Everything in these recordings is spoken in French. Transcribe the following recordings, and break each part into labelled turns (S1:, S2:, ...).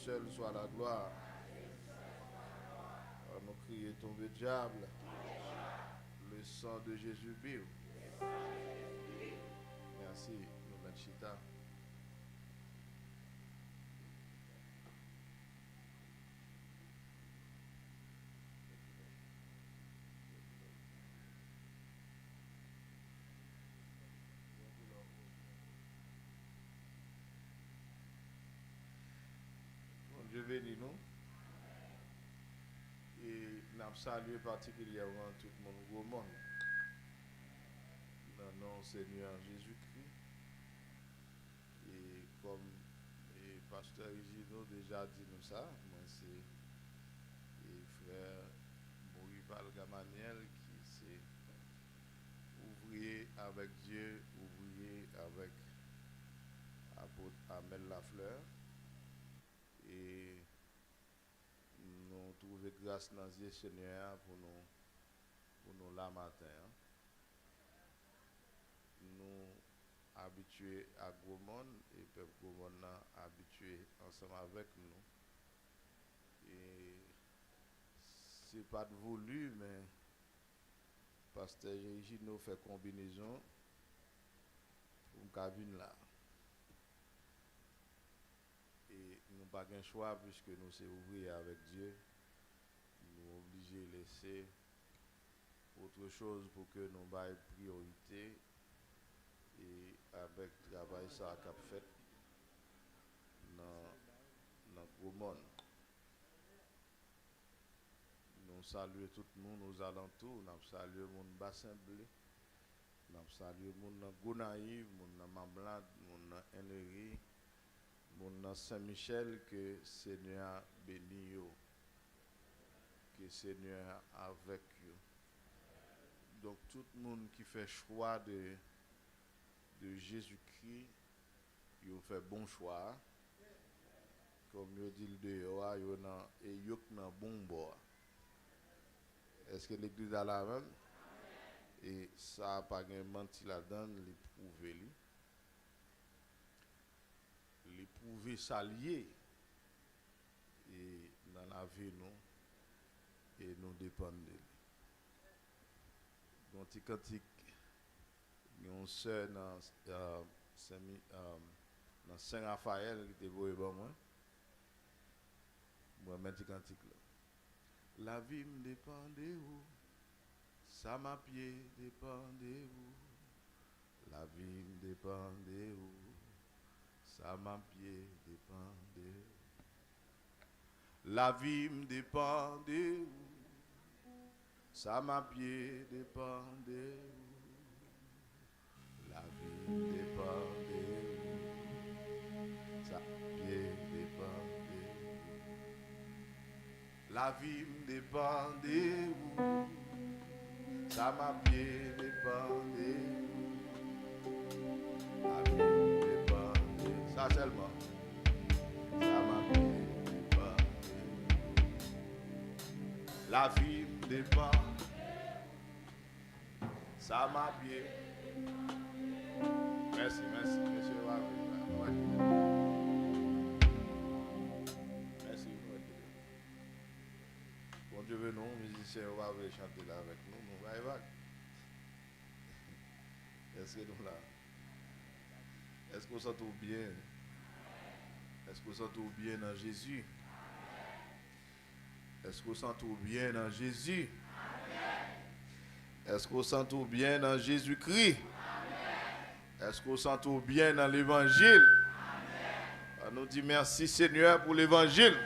S1: seul soit la gloire. À nous crier tomber diable. Le sang de Jésus vive. Merci, nous mettons chita. Bon Dieu bénit nous. Et nous saluons particulièrement tout le monde, gros monde. Dans le nom Seigneur Jésus-Christ. Et comme le pasteur Igino déjà dit nous ça, moi c'est le frère Morival Gamaniel qui c'est ouvrier avec Dieu, ouvrier avec apôtre Amel Lafleur. Et nous trouvons grâce dans le Seigneur pour nous là matin. Nous habitués à Gomon et peuple Gomon habitué ensemble avec nous. Et c'est pas de voulu, mais pasteur Jérémy nous fait combinaison pour une cabine là. Et nous n'avons pas de choix puisque nous sommes ouvriers avec Dieu. Nous sommes obligés de laisser autre chose pour que nous ayons priorité. Et avec le travail ça a fait dans le gros monde. Nous saluons tout le monde aux alentours, nous saluons le monde bassin blé, nous saluons le monde Gonaïve, le monde Mamblade, le monde Henry, le monde Saint-Michel, que le Seigneur bénit, que le Seigneur avec eux. Donc tout le monde qui fait choix de Jésus-Christ, il fait bon choix. Comme je dis le dehors, il y a un bon bois. Est-ce que l'église a la même? Et ça n'a pas de menti là-dedans, l'éprouver. L'éprouver s'allier. Et dans la vie, nous, et nous dépendons de lui. Donc, quand une soeur dans Saint-Raphaël qui était beau et bon, moi, je suis cantique là. La vie me dépend de vous, ça m'a pied dépend de vous. La vie me dépend de vous, ça m'a pied dépend de vous. La vie me dépend de vous, ça m'a pied dépend de vous. La vie me dépend de vous, ça pied dépend de vous. La vie me dépend de vous, ça m'a pied dépend de vous. La vie me dépend de vous, ça seulement, ça m'a pied dépend de vous. La vie me dépend, ça m'a pied. Merci, monsieur. Merci. Bon Dieu veut nous, musiciens, on va chanter là avec nous, nous va évacuer. Est-ce que nous là? Est-ce qu'on s'entend bien? Est-ce qu'on s'entend bien dans Jésus? Est-ce qu'on s'entend bien dans Jésus? Est-ce qu'on s'entend bien dans Jésus-Christ? Est-ce qu'on s'entend bien dans l'évangile? On nous dit merci Seigneur pour l'évangile.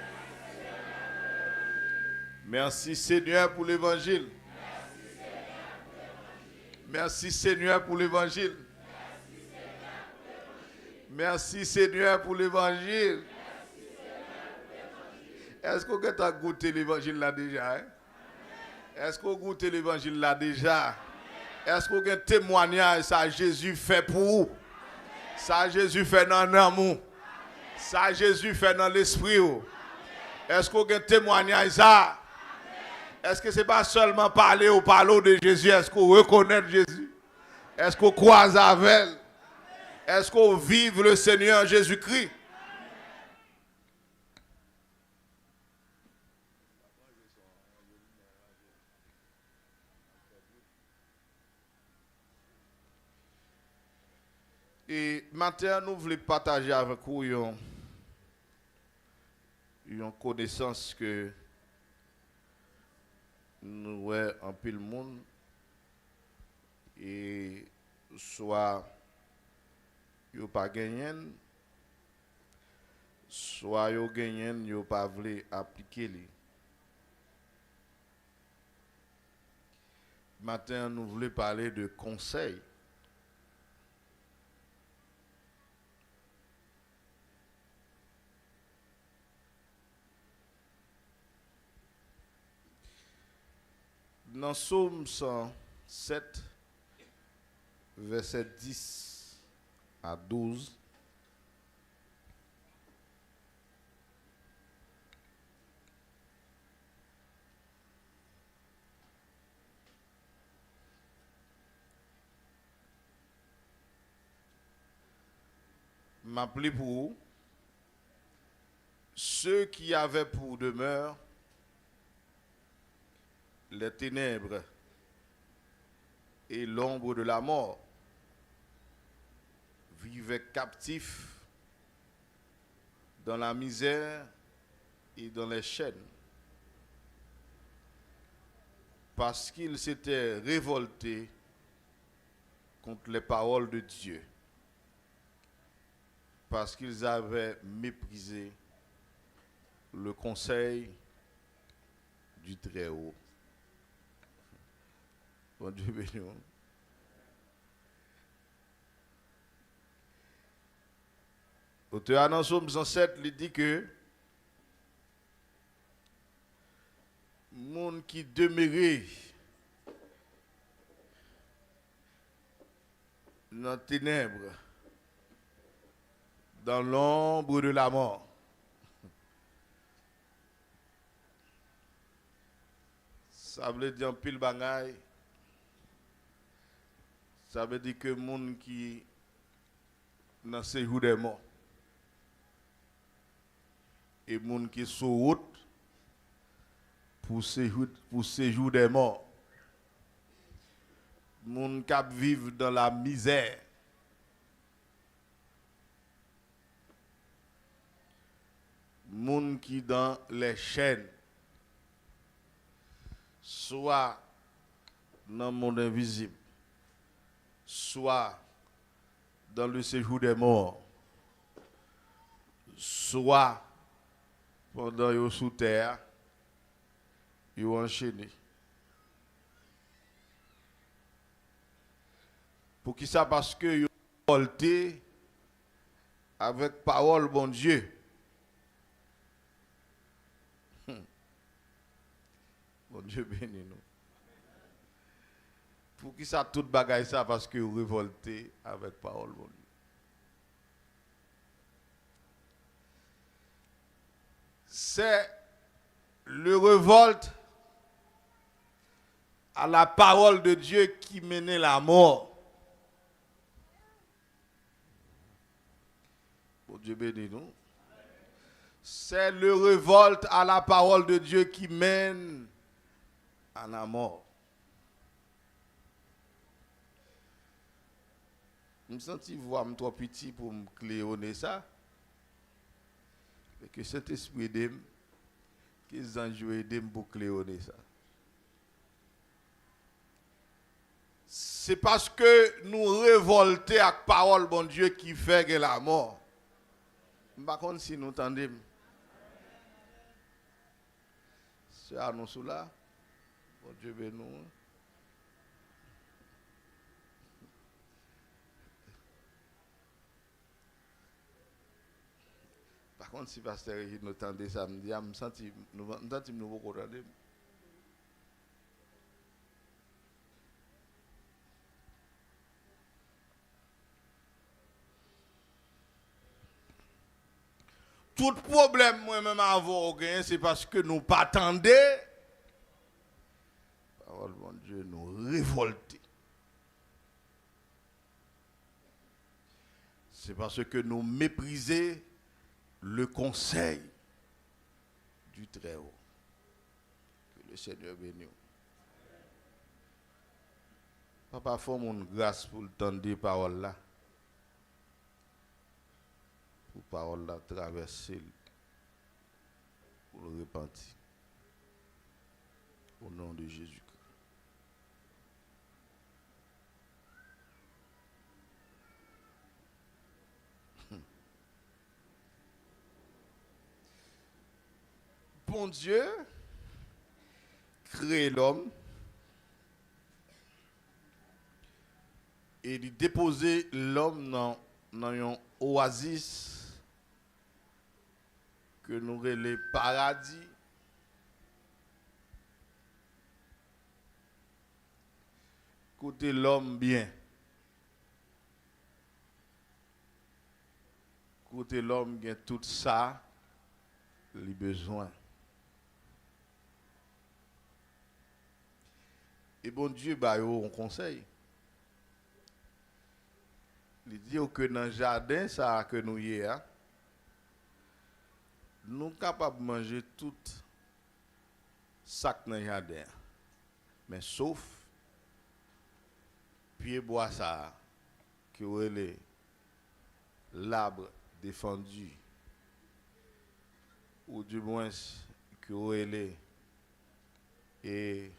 S1: Merci Seigneur pour l'évangile. Merci Seigneur pour l'évangile. Merci Seigneur pour l'évangile. Est-ce qu'on a goûté l'évangile là déjà? Est-ce qu'on a goûté l'évangile là déjà? Est-ce qu'on a un témoignage ça Jésus fait pour vous? Ça Jésus fait dans l'amour. Ça Jésus fait dans l'esprit. Est-ce qu'on a un témoignage ça? Est-ce que ce n'est pas seulement parler ou parler de Jésus? Est-ce qu'on reconnaît Jésus? Est-ce qu'on croise avec? Est-ce qu'on vive le Seigneur Jésus-Christ? Et maintenant, nous voulons partager avec vous une connaissance que nous avons en pile monde et soit yo pas gagné, soit yo gagné, yo pas voulu appliquer li. Maintenant, nous voulons parler de conseils. Dans Psaume 107, verset 10 à 12, m'appelez pour vous, ceux qui avaient pour demeure les ténèbres et l'ombre de la mort vivaient captifs dans la misère et dans les chaînes, parce qu'ils s'étaient révoltés contre les paroles de Dieu, parce qu'ils avaient méprisé le conseil du Très-Haut. Bon Dieu béni. Auteur dans Psaume 107, il dit que monde qui demeurait dans les ténèbres, dans l'ombre de la mort, ça veut dire pile bagaille. Ça veut dire que les gens qui dans ces jours des morts et les gens qui sont sur route pour ces jours des morts, les gens qui vivent dans la misère, les gens qui dans les chaînes, soit dans le monde invisible, soit dans le séjour des morts, soit pendant qu'ils sont sous terre, ils sont enchaînés. Pour qui ça? Parce que ils ont volté avec parole bon Dieu. Bon Dieu béni nous. Pour qui ça tout bagaille ça? Parce que vous révoltez avec parole bon Dieu. C'est le révolte à la parole de Dieu qui menait la mort. Bon Dieu béni nous. C'est le révolte à la parole de Dieu qui mène à la mort. Je me sens voir trop petit pour me cléonner ça. Et que cet esprit d'aime, que les anges aident pour cléonner ça. C'est parce que nous révoltons à la parole bon Dieu qui fait que la mort. Je ne sais pas si nous entendons. C'est à nous sous là. Bon Dieu béni nous. Par contre, si Pasteur Régis nous entendait ça, me dit, je me sens nous beaucoup entendre. Tout problème, moi-même, avant, c'est parce que nous pas attendons. Parole, mon Dieu, nous révolter. C'est parce que nous méprisons le conseil du Très-Haut. Que le Seigneur bénisse. Papa, faut mon grâce pour le temps des paroles là. pour parole la traverser pour le repentir. Au nom de Jésus. Bon Dieu crée l'homme et il déposer l'homme dans un oasis que nous relève paradis. Côté l'homme bien. Côté l'homme qui a tout ça, il a besoin. Et bon Dieu, bah, on conseille. Il dit que dans le jardin, ça que nous y est, nous sommes capables de manger tout ça dans le jardin. Mais sauf pied bois ça que est l'arbre défendu ou du moins que est et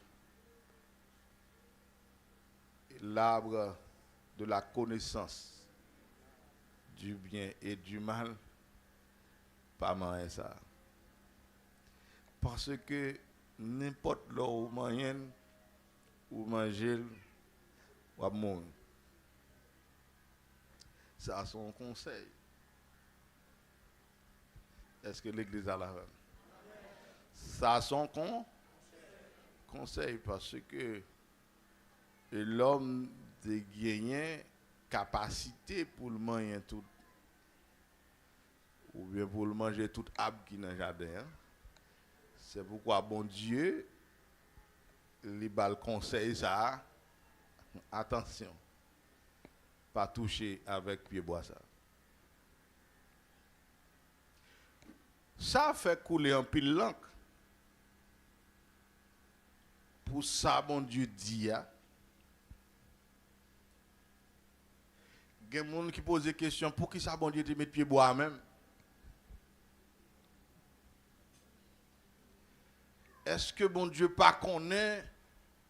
S1: l'arbre de la connaissance du bien et du mal, pas manger ça. Parce que n'importe là où manger ou manger ou mourir. Ça a son conseil. Est-ce que l'église a la même? Ça a son conseil parce que l'homme de gagner capacité pour le manger tout ou bien pour le manger tout arbre qui dans le jardin. C'est pourquoi bon Dieu il va le conseil ça. Attention, pas toucher avec pied bois ça. Ça fait couler un pile l'encre. Pour ça, bon Dieu dit, il y a des gens qui posent des questions, pour qui ça, bon Dieu, te met pied bois même? Est-ce que bon Dieu pas connaît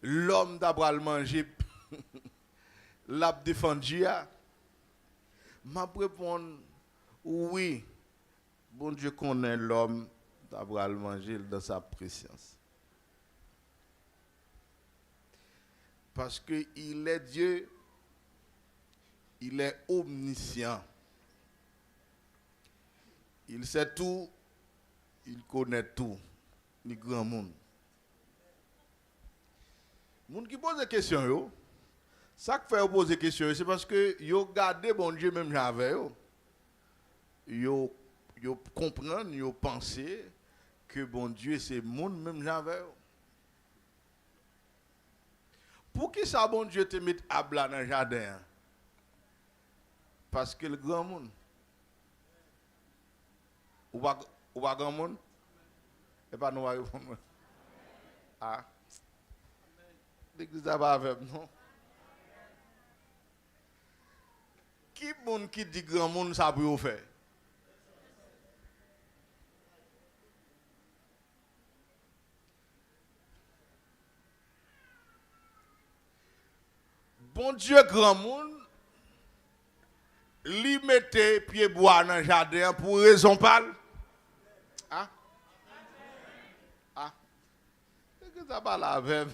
S1: l'homme d'Abraham manger l'a défendu? M'a répondre oui. Bon Dieu connaît l'homme d'Abraham manger dans sa présence. Parce que il est Dieu, il est omniscient. Il sait tout, il connaît tout. Les grands monde. Moun qui pose des questions yo, ça qui fait poser des questions, c'est parce que yo gardé bon Dieu même j'avais yo comprendre, yo penser que bon Dieu c'est monde même j'avais. Pour qui ça bon Dieu te met à blanc dans le jardin? Parce que le grand monde. Ou pas grand monde? Et pas nous répondre. Ah. L'église n'a pas avec non. Qui monde qui dit grand monde ça peut faire? Bon Dieu grand monde, lui mettait pied bois dans le jardin pour raison pâle. Ah? Ah? Qu'est-ce que ça va la même?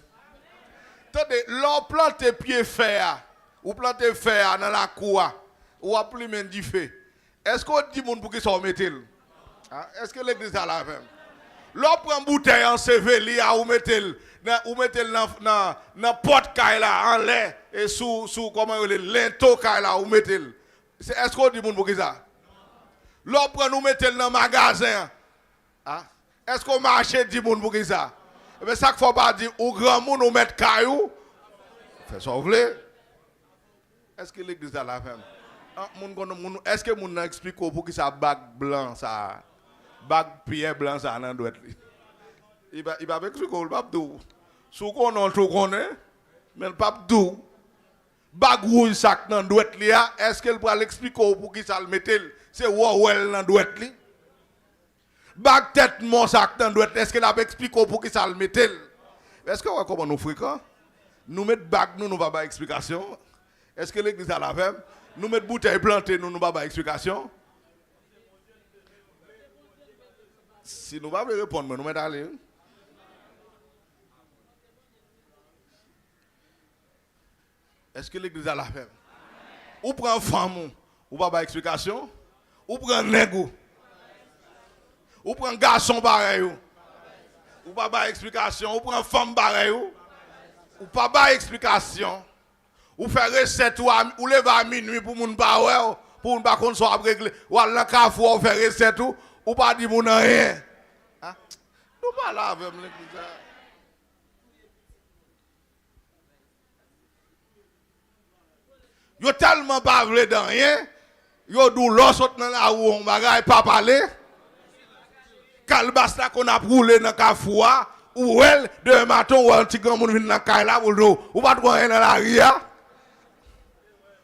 S1: Attendez, l'on plante pied fer, ou plante fer dans la cour, ou à plus même du feu. Est-ce qu'on dit moun pour qu'ils s'en mettent? Est-ce que l'église a la même? L'on prend bouteille en sévéli, ou mettez-le dans porte là en lait et sous comment on dit linteau là ou mettez-le. Est-ce qu'on dit moun pour qu'ils ça? L'on prend nous mettez-le dans magasin. Est-ce qu'on marche dit moun pour qu'ils ça? Mais ça qu'il faut pas dire, ou grand monde ou mettre caillou, fait ça vous voulez? Est-ce que l'église a la même? Est-ce que moun explique pour qui ça bague blanc ça, bague pierre blanc ça nan doit il va expliquer le pape dou. Sou qu'on on tout connaît, mais le pape dou. Bague rouge ça nan doit est-ce qu'elle va l'expliquer pour qui ça le mettel? C'est Wowell dans douette li. Bag tête mon sac dans douette. Est-ce que l'a expliqué pour qui ça le mettait? Est-ce que vous comment nous fréquents? Nous mettons bag nous pas pas explication. Est-ce que l'église a la même? Nous mettons bouteille plantée nous pas pas explication. Si nous pas répondre, nous mettons aller. Est-ce que l'église a la même? Ou prend femme ou pas explication? Ou prend nègre? Ou prend garçon pareil? Ou pas explication? Ou prend femme pareil? Ou pas explication? Ou faire recette ou lever à minuit pour moun pas ouais pour moun pas qu'on soit réglé. Ou aller carrefour faire recette ou pas dire moun rien. Hein? Nous pas là avec l'église. Yo tellement pas vle dans rien, yo dou l'os dans la rue on bagay pas parler. Kalbas là qu'on a roulé dans Kafoua ou elle de matin ou un petit grand monde vinn dans kay là ou pas rien dans la ria.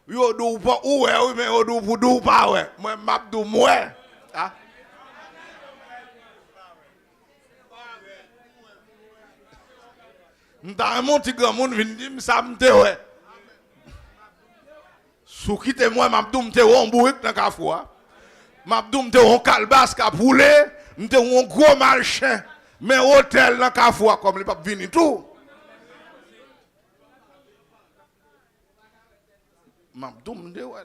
S1: Yo dou pas ou ouais mais yo dou pour dou pas ouais. Moi m'a dou moi. Ah. M'ta mon petit grand monde vinn dire ça m'te ouais. Sou quitte moi m'abdoum te on bourrique dans Kafoua. M'abdoum te on Kalbas ka roulé, m'te on gros marché. Mais hôtel dans Kafoua comme les pas venir tout. M'abdoum de ouais.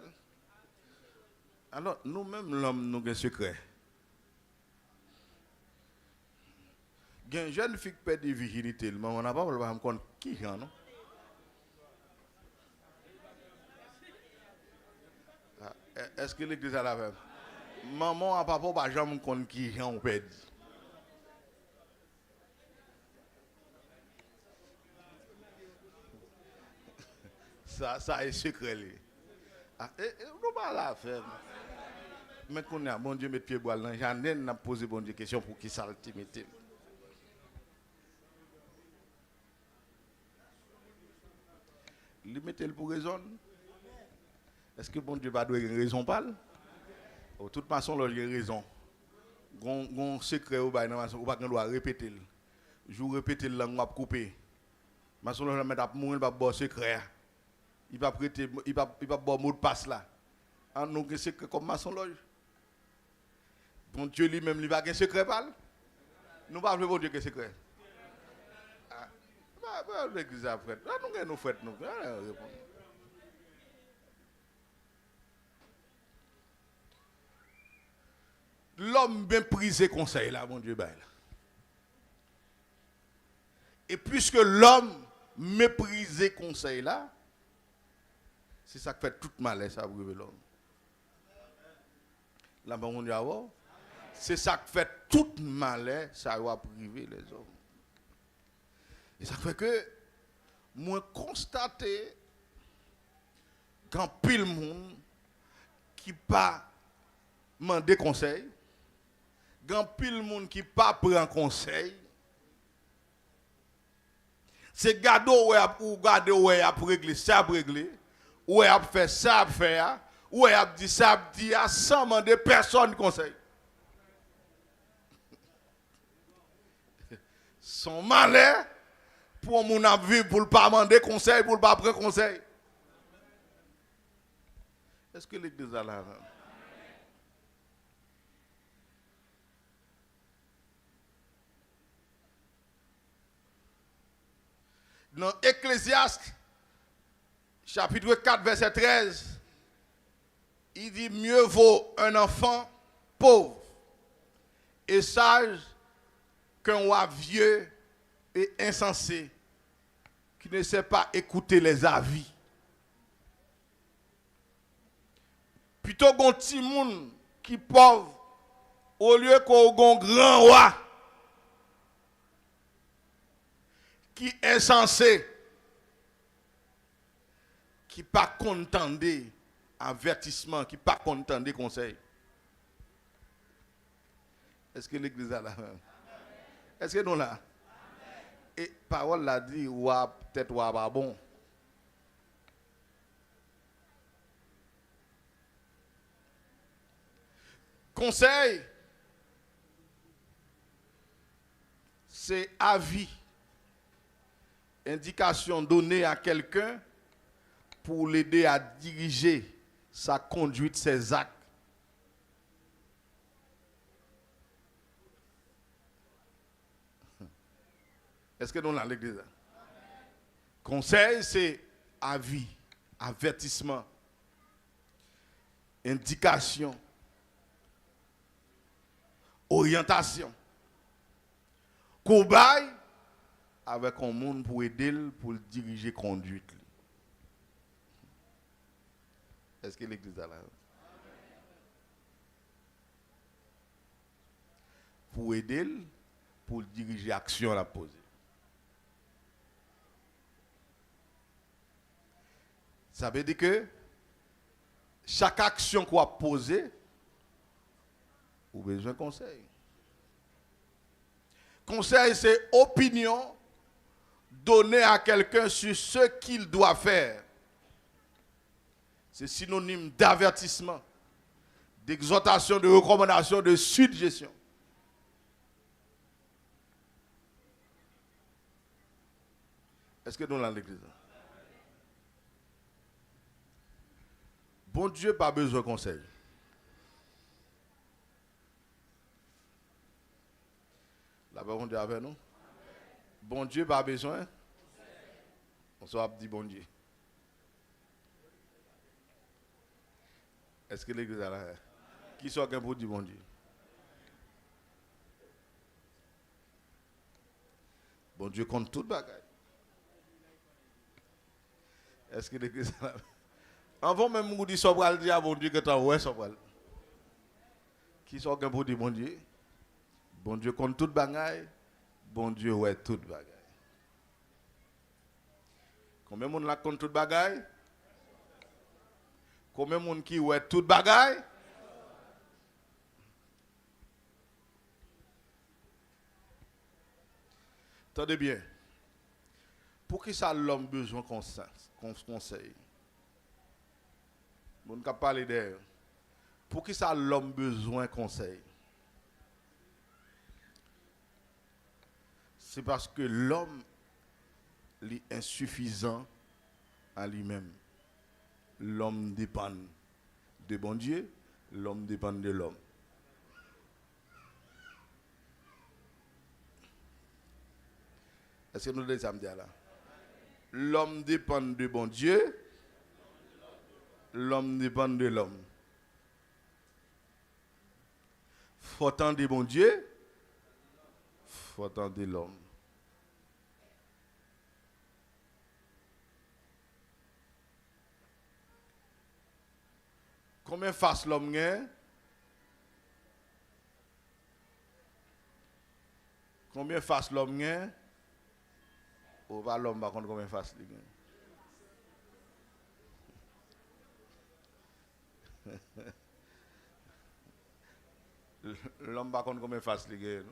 S1: Alors nous-mêmes l'homme nous un secret. Gen jeune fille qui perd de virginité, mais on n'a pas me compte qui non. Est-ce que l'église a la même? Maman et papa pas jamais compte qui on perd. Ça est secret. Nous pas la faire. Mais qu'on a bon Dieu met pied bois là, j'en ai n'a posé bon Dieu question pour qui ça le mette. Lui mettez pour raison. Est-ce que bon Dieu va donner raison pas? De toute façon, il y a raison. Gon secret ou pas doit répéter. Je répéter la langue couper. Maçon le mettre à mourir pas bon secret. Il va prêter il va bon mot de passe là. En nous que secret comme maçon loge. Bon Dieu lui-même il va un secret pas. Nous pas bon Dieu que secret. Bah l'église après. Là nous faites nous. L'homme bien prisé conseil là, mon Dieu. Et puisque l'homme méprisé conseil là, c'est ça qui fait tout mal, ça priver l'homme. Là, mon Dieu, c'est ça qui fait tout mal, ça va priver les hommes. Et ça fait que, moi, constater qu'un pile monde qui pas demander conseil, grand pile monde qui pas prend conseil, c'est gado ou gado ouais a régler ça régler, ou a fait ça faire, ou a dit ça dit sans demander personne conseil. Son malheur pour mon vivre pour pas demander conseil, pour pas prendre conseil. Est-ce que l'église a la dans Ecclésiaste, chapitre 4, verset 13, il dit mieux vaut un enfant pauvre et sage qu'un roi vieux et insensé qui ne sait pas écouter les avis. Plutôt qu'un petit monde qui est pauvre, au lieu qu'on ait un grand roi qui est insensé, qui n'est pas content d'avertissement, qui n'est pas content des conseils. Est-ce que l'église a là? Est-ce que nous là? Et parole l'a dit, ouah, peut-être ouah pas bon. Conseil, c'est avis, indication donnée à quelqu'un pour l'aider à diriger sa conduite, ses actes. Est-ce que nous l'avons l'église? Conseil, c'est avis, avertissement, indication, orientation. Cobaye avec un monde pour aider, pour diriger conduite. Est-ce que l'église a là? Pour aider, pour diriger l'action à la poser. Ça veut dire que chaque action qu'on a posée, vous avez besoin de conseil. Conseil, c'est opinion donnée à quelqu'un sur ce qu'il doit faire. C'est synonyme d'avertissement, d'exhortation, de recommandation, de suggestion. Est-ce que nous l'avons l'église? Bon Dieu, pas besoin de conseil. La parole de Dieu avec nous. Bon Dieu, pas besoin. On soit dit bon Dieu. Est-ce que l'église est là? Qui soit qu'un pour dire bon Dieu? Bon Dieu compte toute bagaille. Est-ce que l'église est là? Avant même vous dire Sobral dire bon Dieu que tu as ouais Sobral. Qui soit qu'un pour dire bon Dieu? Bon Dieu compte toute bagaille. Bon Dieu ouais toute bagaille. Combien de monde la compte toute bagaille? Combien de monde qui ouais toute bagaille? Attendez bien. Pour qui ça l'homme besoin de conseil? On ne peut pas parler d'air. Pour qui ça l'homme besoin de conseil? C'est parce que l'homme est insuffisant à lui-même. L'homme dépend de bon Dieu, l'homme dépend de l'homme. Est-ce que nous disons ça là? L'homme dépend de bon Dieu, l'homme dépend de l'homme. Faut attendre bon Dieu, faut attendre l'homme. Combien face l'homme gagne? Combien face l'homme gagne? Ou va l'homme par contre combien face il gagne? L'homme par contre combien face il gagne?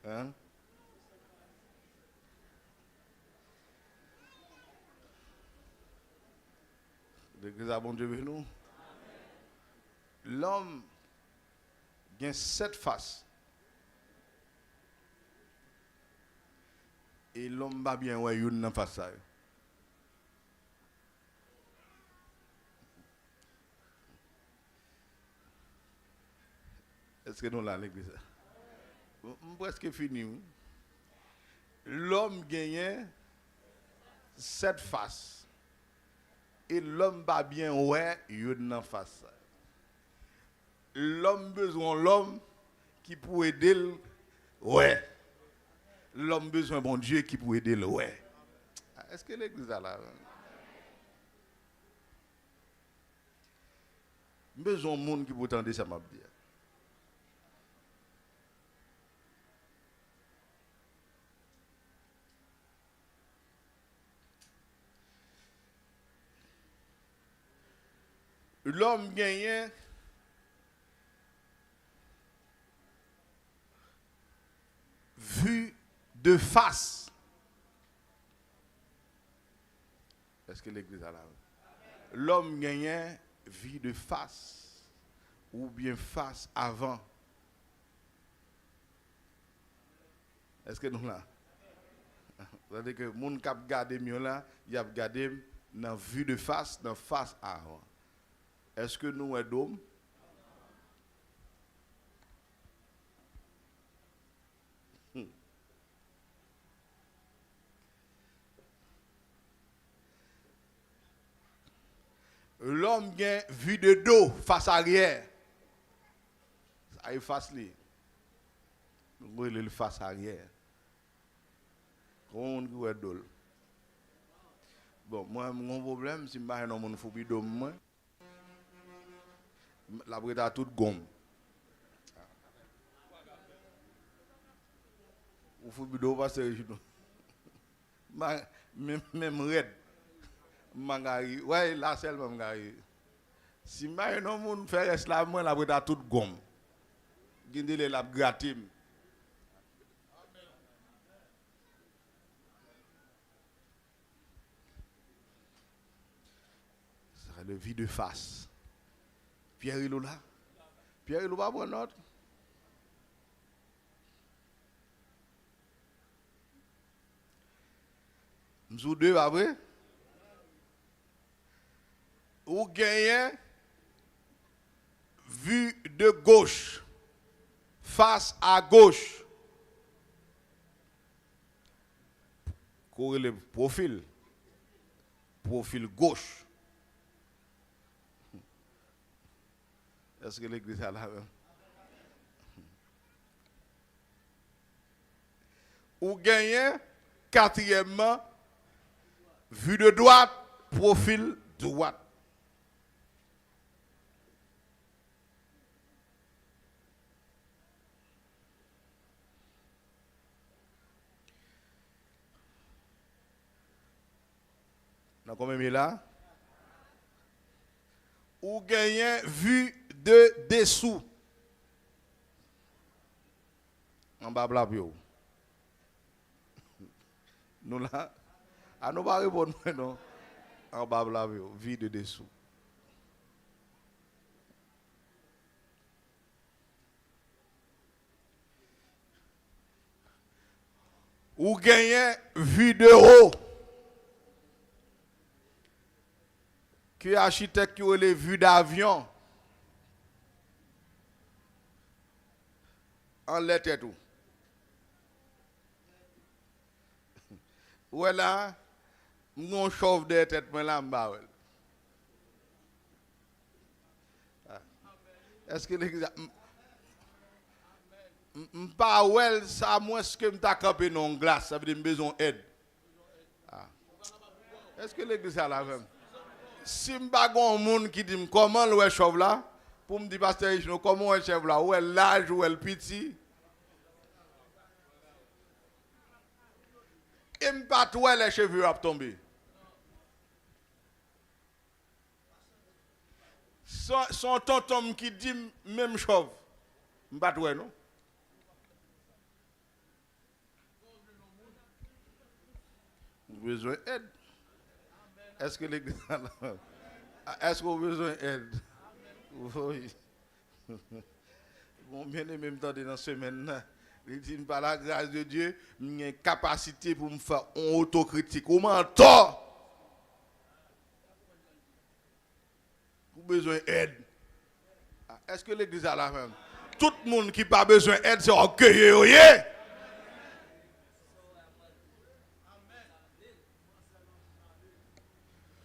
S1: Hein? L'église a bon Dieu avec nous. L'homme a 7 faces. Et l'homme va bien ouais une dans face ça. Est-ce que nous là l'église? Presque fini. L'homme gagne 7 faces. Et l'homme va bien ouais une dans face ça. L'homme besoin l'homme qui pour aider le ouais. L'homme besoin bon Dieu qui pour aider le ouais. Est-ce que l'église a là? Besoin de monde qui pour entendre ça m'a dit. L'homme gagne vue de face. Est-ce que l'église a là? L'homme gagne vie de face ou bien face avant. Est-ce que nous là? C'est-à-dire que les gens qui ont gardé mieux là, ils ont gardé dans vue de face, dans face avant. Est-ce que nous sommes d'hommes? L'homme gagne vue de dos, face arrière. Ça est facile. Nous le face arrière. Comment on est dos? Bon, moi, mon problème, si je suis un phobie d'homme, la bride a toute gomme. Ou phobie d'eau, parce que même red. Mangari, ouais, là seulement mangari. Si je suis un homme qui fait cela, moi, la bride a toute gomme. Gindele la gratim. Ça le vie de face. Pierre il est là. Pierre il va prendre note. Nous deux après. Ou gagnez vue de gauche. Face à gauche. Courir le profil. Profil gauche. Est-ce que l'église a la même? Ou gagnez, quatrièmement, vue de droite, profil droite. Dans combien de là? Ou gagnez vue de dessous. En bas blabio. Nous là, à nous pas répondre non. En bas blabio, vue de dessous. Ou gagnez vue de haut. Qui architecte qui a les vues d'avion en lettre tout. Ouais là, mon chauffe de tête moi là m'ba. Est-ce que l'église m'pa well ça moins que m'ta campé non glace, ça veut dire besoin d'aide. Est-ce que l'église a la même? Si je n'ai pas un monde qui dit comment le chef là, pour me dire, pasteur, comment le chef là, où est l'âge, où est le petit. Et je ne pas où les cheveux à tomber. Son tonton qui dit même chose, je ne pas où non. Besoin d'aide. Est-ce que l'église a la même? Est-ce qu'on a besoin d'aide? Oui. Bon, bien aimé, me dans la semaine, il dit par la grâce de Dieu, j'ai une capacité pour me faire une autocritique. Comment tort? Vous avez besoin d'aide. Est-ce que l'église a la même? Tout le monde qui n'a pas besoin d'aide, c'est orgueilleux.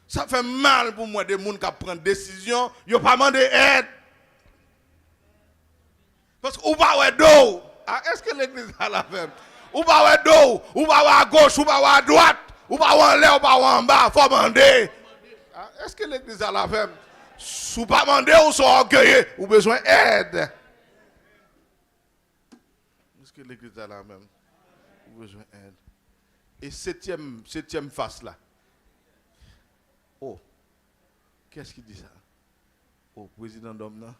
S1: Ça fait mal pour moi des gens qui prennent des décisions, ils n'ont pas demandé d'aide. Parce que ou pas d'eau. Est-ce que l'église a la même? Ou pas d'eau, ou pas à gauche, ou pas à droite, ou pas en l'air, ou pas en bas, il faut demander. Est-ce que l'église a la même? Si vous pas demander, ou sont orgueilleux, ou besoin d'aide. Est-ce que l'église a la même? Ou besoin d'aide. Et septième face là. Oh, qu'est-ce qui dit ça? Oh, président d'homme là.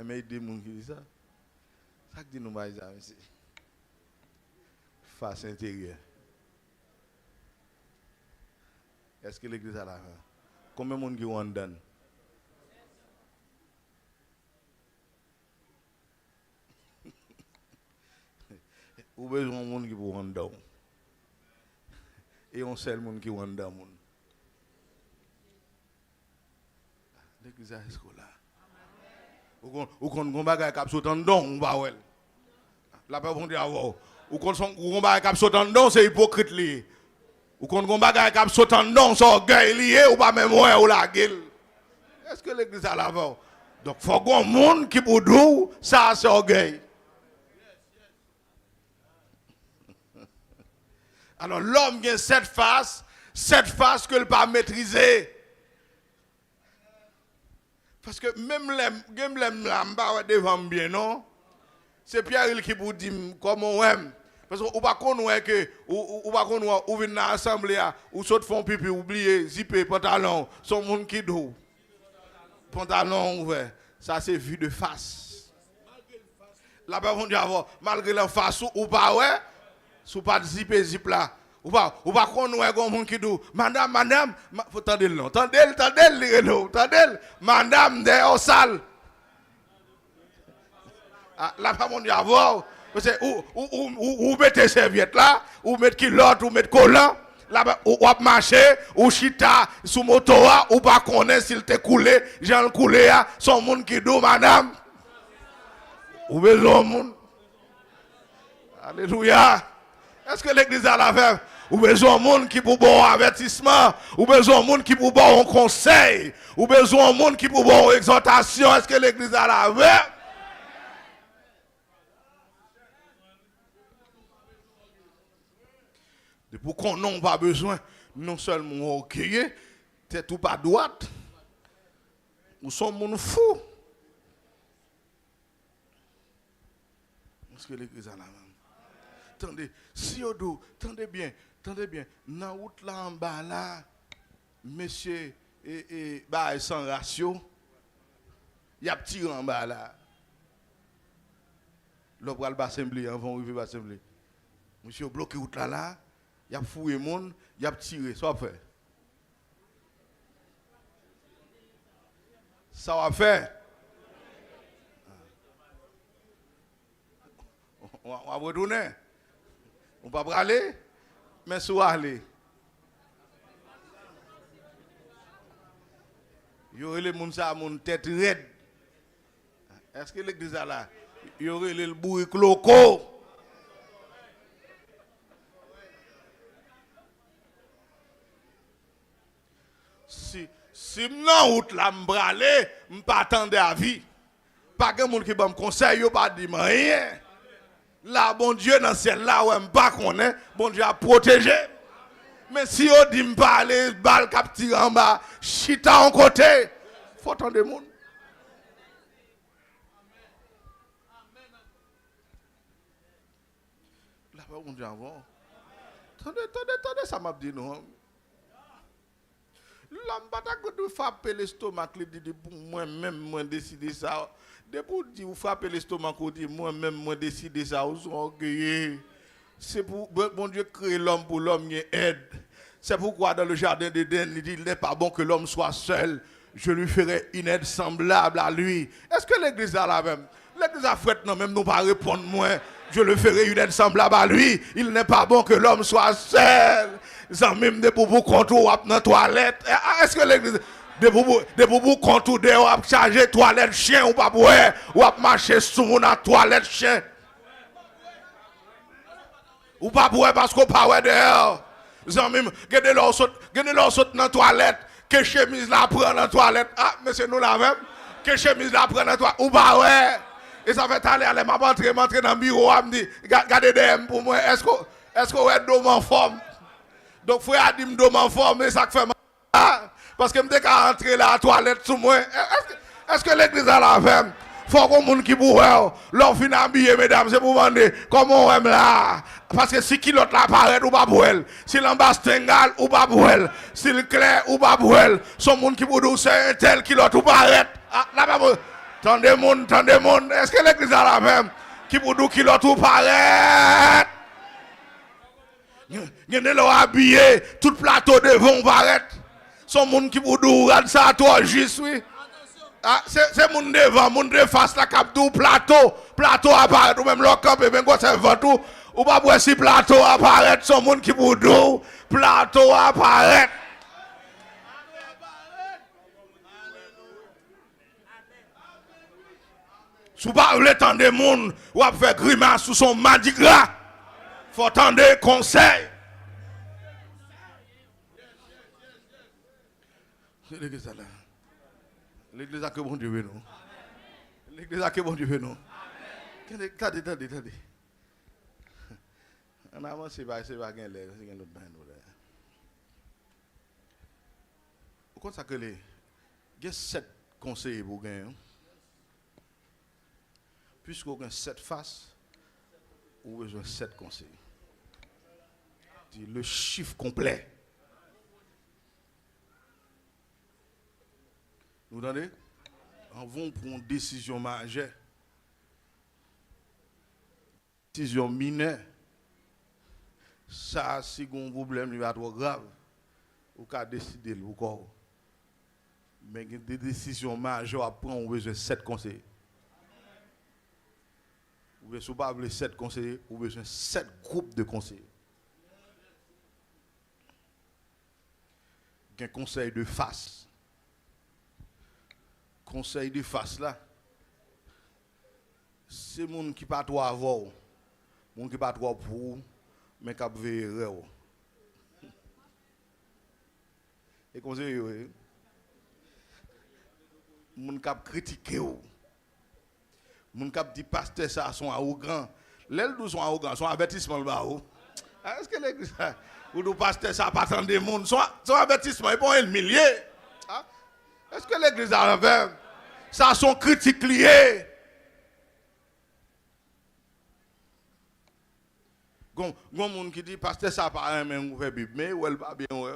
S1: Mais il y a des gens qui disent ça. Ça qui dit nous, ici. Face intérieure. Est-ce que l'église a la fin? Combien de monde qui ont donné? Ou besoin de monde qui pour rendre down. Et on seul monde qui rend down. L'église est là. Ou qu'on bagaille cap sautant dedans, on va ouais. La paix vont dire ou qu'on bagaille cap sautant dedans, c'est hypocrite lié. Ou qu'on bagaille cap sautant dedans, c'est orgueil lié ou pas même ouais ou la gueule. Est-ce que l'église a la voix? Donc faut qu'on monde qui pour dire ça c'est orgueil. Alors l'homme a cette face que il pas maîtriser. Parce que même les devant bien non, c'est Pierre qui vous dit comment on aime. Parce que ou pas qu'on que ou pas qu'on ou venir dans l'assemblée ou saute font pipi oublier zipper pantalon, son monde qui dou. Pantalon ouvert, ça c'est vu de face. La personne dit avoir malgré la face ou pas ouais. Sous pas de zip là. Ou pas qu'on ouais comme monde qui dit madame, faut tendre le nom. Tendez, madame de au salle. La femme dit avoir parce que ou mettez serviette là, ou mettre culotte, ou mettre collant. Là ou marcher, ou chita sous moto ou pas connaître s'il te coulé, Jean coulé son monde qui dit madame. Ou besoin monde. Alléluia. Est-ce que l'église a la fait? Ou besoin de monde qui pour bon avertissement, ou besoin de monde qui pour bon conseil, ou besoin de monde qui pour bon exhortation. Est-ce que l'église a la fait? Pour qu'on n'ait pas besoin, non seulement recueillir, t'es tout pas droite, nous sommes monde fou. Est-ce que l'église a la même? Attendez, si vous attendez bien, dans la route là en bas là, monsieur bah, sans ratio, il y a petit en bas là. L'on va le assembler, on va arriver à l'assembler. Monsieur bloqué route là, il y a fouillé monde, il y a tiré, ça va faire. Ça va faire. On va retourner. On va pas aller, mais soit aller. Il y aurait les gens qui ont tête raide. Est-ce que l'église est là? Il y aurait le bourrique loco. Si je suis route là, je vais aller, je ne vais pas attendre à vie. Pas de monde qui va me conseiller, pas dire rien. Là, bon Dieu, dans ce là où je ne pas connaître, bon Dieu a protégé. Mais si on dit que je ne pas aller, balle cap tire en bas, chita en côté, il faut attendre le monde. Là, bon Dieu, avant. Attendez, ça m'a dit non. Là, je vais frapper l'estomac, je dis moi-même, moi décider ça. Depuis que vous frappez l'estomac, vous dites moi-même, moi décider ça, vous sont orgueilleux. C'est pour bon Dieu créer l'homme pour l'homme y aide. C'est pourquoi dans le jardin d'Éden, il dit il n'est pas bon que l'homme soit seul. Je lui ferai une aide semblable à lui. Est-ce que l'église a la même? L'église a fait non, même nous pas répondre moins. Je le ferai une aide semblable à lui. Il n'est pas bon que l'homme soit seul. Sans même des boubous contour dans la toilette. Est-ce que l'église des boubous contour dehors à charger toilette chien ou pas boire ou à marcher sous la toilette chien? Ou pas boire parce qu'on pas ouais dehors. Sans même gardez leur saute dans la toilette. Que chemise la prend dans la toilette. Ah, monsieur nous la même. Que chemise la prend dans la toilette. Ou pas ouais. Et ça fait aller m'a rentrer dans le bureau, me dit, regardez DM pour moi, est-ce que vous êtes d'homme en forme? Donc, frère a dit, d'homme en forme, et ça fait mal. Parce que je suis rentré la toilette sous moi. Est-ce que l'église a la femme? Faut qu'on monde qui pourrait, l'on finit habillé, mesdames, c'est pour demander comment on aime là. Parce que si qui l'autre là paraît ou pas pour elle, si l'ambastingal ou pas pour elle, si le clair ou pas pour elle, son monde qui pour nous, c'est un tel qui l'autre ou paraît. Ah, là, tendez monde, est-ce que l'église a la même? Qui pour nous qui l'autre ou paraît? Gen de l'eau habillé, tout plateau devant paraître. Son monde qui vous dit ça à toi juste oui. Ah, c'est mon devant, mon de face la cap du plateau apparaît ou même le camp et ben quoi c'est tout ou pas voir si plateau apparaît son monde qui vous dit plateau apparaît. Si pas le temps des monde ou a fait grimace sous son mardi gras. Faut attendre conseil. C'est l'église là. L'église a que bon Dieu veut nous. L'église a que bon Dieu veut nous. Attendez. En avant, c'est pas gain l'air, c'est gain l'autre bain nous là. Vous comprenez ça que les il y a 7 conseillers pour gagner. Puisqu'on a 7 faces, on a besoin de 7 conseillers. Le chiffre complet. Vous entendez? On va pour une décision majeure. Décision mineure. Ça, si vous avez un problème, il va être trop grave. Vous pouvez décider le corps. Mais des décisions majeures à prendre, on a besoin de 7 conseillers. Vous ne pouvez pas avoir 7 conseillers, vous avez besoin de 7 groupes de conseillers. Un conseil de face. Conseil de face là, c'est les gens qui ne pas trop avoir, les gens qui ne pas trop pour, mais qui veillent. Et conseil, les gens qui critiquent, les gens qui disent pasteur ça sont arrogants. Les gens sont arrogants, sont avertissement là. Est-ce que l'église ou nous pasteur ça pas tant de monde, son avertissement, ils vont un millier. Est-ce que l'église a l'envers? Ça sont critiques liées. Gon monde qui dit pasteur ça pas un même ouvert Bible mais ou elle pas bien ouais.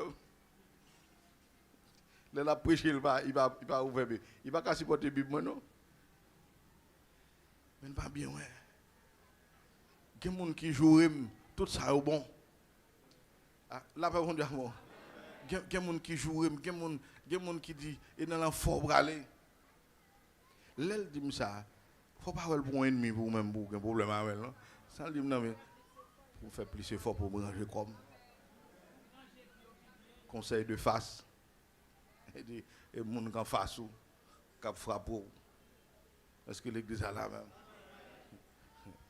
S1: La prêcher il va ouvrir Bible. Il va pas supporter Bible non. Mais pas bien ouais. Gen monde qui joue tout ça au bon. Là pas bon dire bon. Gen monde qui joue gen monde qui dit et dans l'enfort braler. L'elle dit ça, faut pas avoir pour un ennemi pour même pour un problème avec non. Ça dit non mais pour faire plus effort pour ranger comme conseil de face. Et dit et monde en face ou cap frappe. Est-ce que l'église a la même?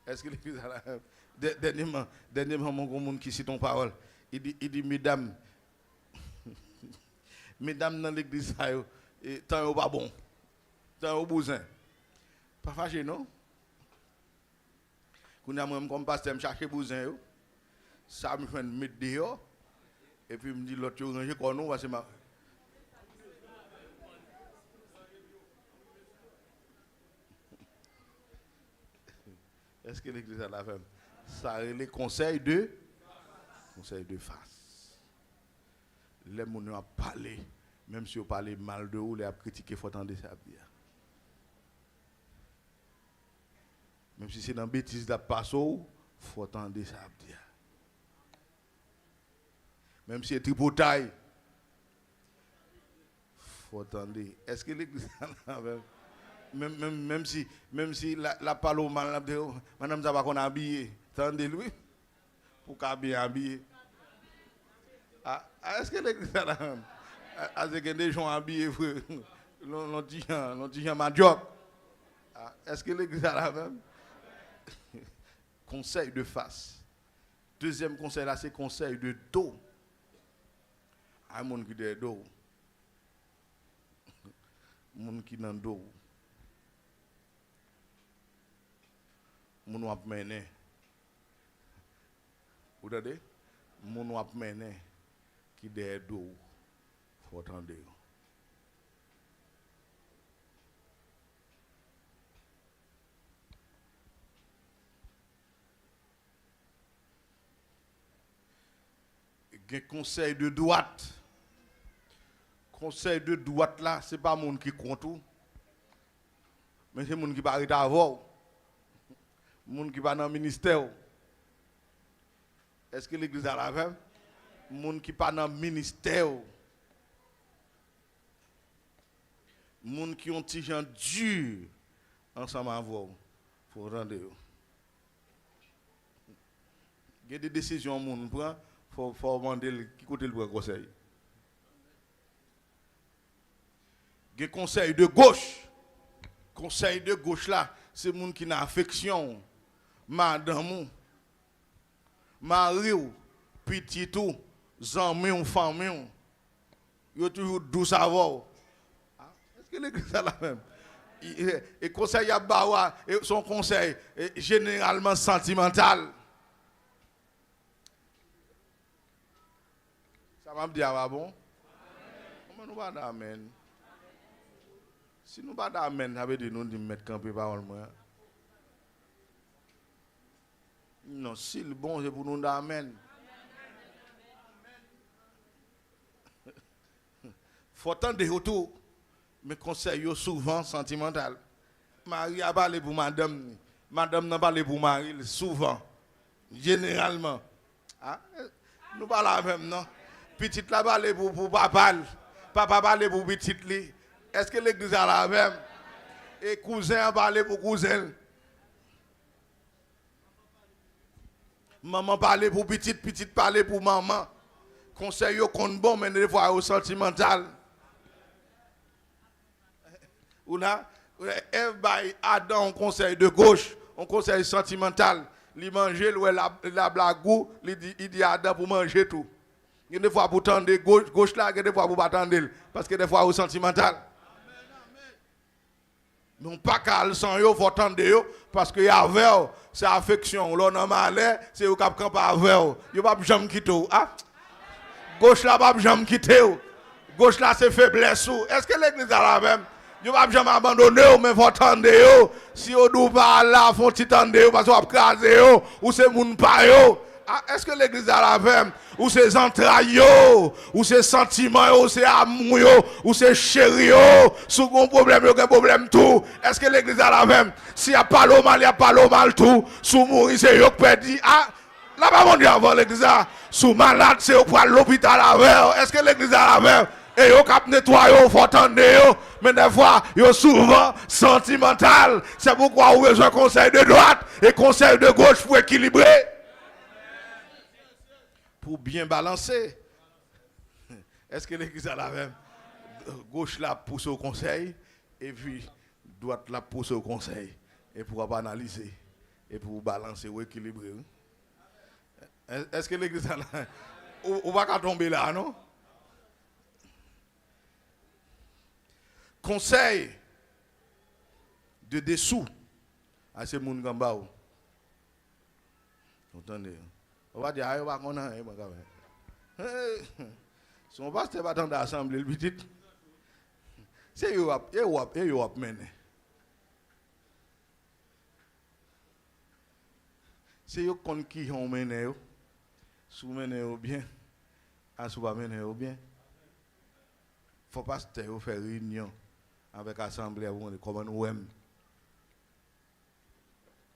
S1: Est-ce que l'église a la même? Dernièrement mon monde qui cite ton parole, il dit mesdames dans l'église ça et tant pas bon. Tant au besoin. Pas fâché non? Quand a moi comme pasteur me chercher besoin ça me fait mettre dehors et puis me dit l'autre ranger quoi non parce que est-ce que l'église a la même? Ça les conseils de face. Les gens ont parlé, même si on parle mal de vous, les a critiqué, il faut attendre ça dire. Même si c'est dans bêtise de passer, il faut attendre ça dire. Même si c'est tripotaille, il faut attendre. Est-ce que l'église a la même? Même si la parole mal, madame ça va qu'on habillé, attendez lui pour qu'à bien habillé. Est-ce que l'église a la même? Est-ce que des gens habillés, l'on dit ma job. Est-ce que l'église a la même? Conseil de face. Deuxième conseil là, c'est conseil de dos. Un monde qui est de dos. Monde qui est dans le dos. Moun wap mené. Vous entendez? Moun wap mené qui derrière dos. Faut attendre. Un conseil de droite. Conseil de droite là, c'est pas moun qui compte tout. Mais c'est moun qui va arrêter avant. Moun qui va dans le ministère. Est-ce que l'église a la même? Moun qui pas dans le ministère. Moun qui ont des gens durs ensemble avec vous. Faut rendre. Il y a des décisions moun prend, faut demander qui côté le conseil. Il y a conseil de gauche. Conseil de gauche là, c'est moun qui n'a affection. Madame, mari ou, petit ou, zanmi ou famille ou, yo toujours douce avant. Est-ce que l'église a la même? Et conseil à Bawa, son conseil est généralement sentimental. Ça m'a dit, ah bon? Comment nous pas d'amen? Si nous pas d'amen, ça veut dire nous de mettre camper parole moi. Non, si le bon c'est pour nous d'amen. Faut attendre des retours. Mais conseil souvent sentimental. Marie a parlé pour madame. Madame n'a pas parlé pour Marie souvent. Généralement. Ah, nous pas la même, non? Petite la parlé pour papa. Papa parlé pour petite li. Est-ce que l'église a la même? Et cousin a parlé pour cousin. Maman parle pour petite, petite parle pour maman. Conseil au compte bon, mais des fois au sentimental. Ou là, Ève by Adam, on conseil de gauche, on conseil sentimental. Il mange, la blagou, il dit Adam pour manger tout. Il y a des fois pour tendre gauche là, il y a des fois pour pas tendre, parce que des fois au sentimental. Non pas qu'à le sang yo faut tendre yo parce que y avait c'est affection l'on a malais c'est au cap camp avec yo pas jamais quitter ah gauche là pas jamais quitter gauche là c'est faiblesse est-ce que l'église a la même yo pas jamais abandonner mais faut tendre yo si on dou pas là faut tendre yo parce qu'on a craser yo ou c'est moun pa yo. Ah, est-ce que l'église a la même? Ou c'est entrailles, ou c'est sentiments, ou c'est amour, ou c'est chéri, sous un problème, il y a un problème tout. Est-ce que l'église a la même? S'il n'y a pas le mal, il n'y a pas le mal tout. Sous mourir, c'est eux qui perdent. Ah, là, pas mon Dieu avant l'église. Sous malade, c'est eux qui à l'hôpital avec. Est-ce que l'église a la même? Et yo cap nettoyer, faut attendre yo. Mais des fois, yo souvent sentimental. C'est pourquoi on a besoin de conseil de droite et conseil de gauche pour équilibrer. Pour bien balancer. Est-ce que l'église a la même? Gauche là pousse au conseil et puis droite là pousse au conseil et pour analyser et pour balancer ou équilibrer. Est-ce que l'église a la même? On va pas tomber là, non? Conseil de dessous à ces gens qui sont. Entendez? On va dire, on va connaître. Si on passe pas dans l'assemblée, le petit, c'est eux qui mènent. C'est eux qui ont mené. Si vous menez bien, si vous menez bien, il ne faut pas faire réunion avec l'assemblée comme nous aimons.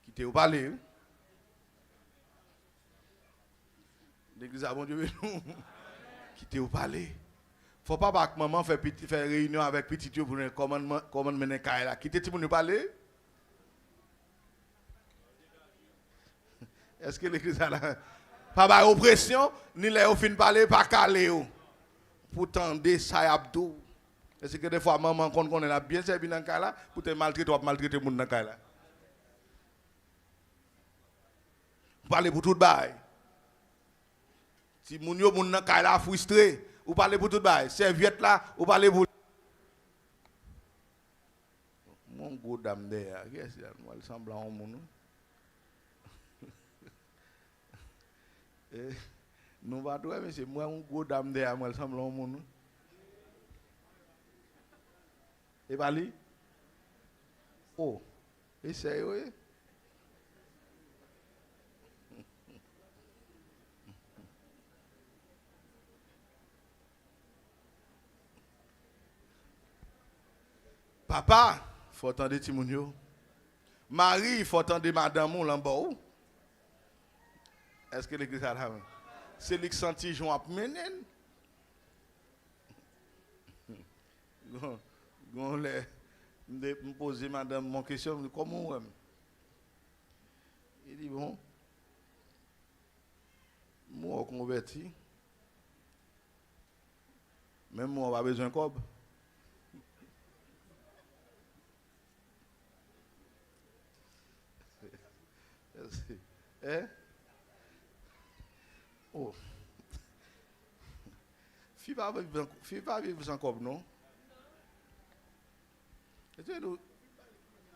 S1: Quittez au palais. L'église a bon Dieu nous. Quittez au palais. Faut pas que maman fait réunion avec petit pour comment mener Kaila. Quittez tout le palais. Est-ce que l'église a la pas oppression ni les fin parler pas calé pour tendre ça abdou. Est-ce que des fois maman qu'on est bien servi dans Kaila pour te maltraiter moun dans Kaila. Parler pour tout bail. Si moun yo moun nan kay la frustré, ou parler pour tout bail, serviette là, ou parler pour mon gros dame derrière, qu'est-ce que moi il semble en moun. Nous va toi mais c'est moi un gros dame derrière, moi il semble en moun. Et bali? Oh, essaye oui. Papa, il faut attendre Timounio. Marie, il faut attendre madame ou l'embarou. Est-ce que l'église a la main? C'est lui qui sentit Jean à mener. Je me poser madame mon question, comment il dit bon, moi converti, même moi on va besoin de cob. Hein? Oh, fille pas vivre sans cob non?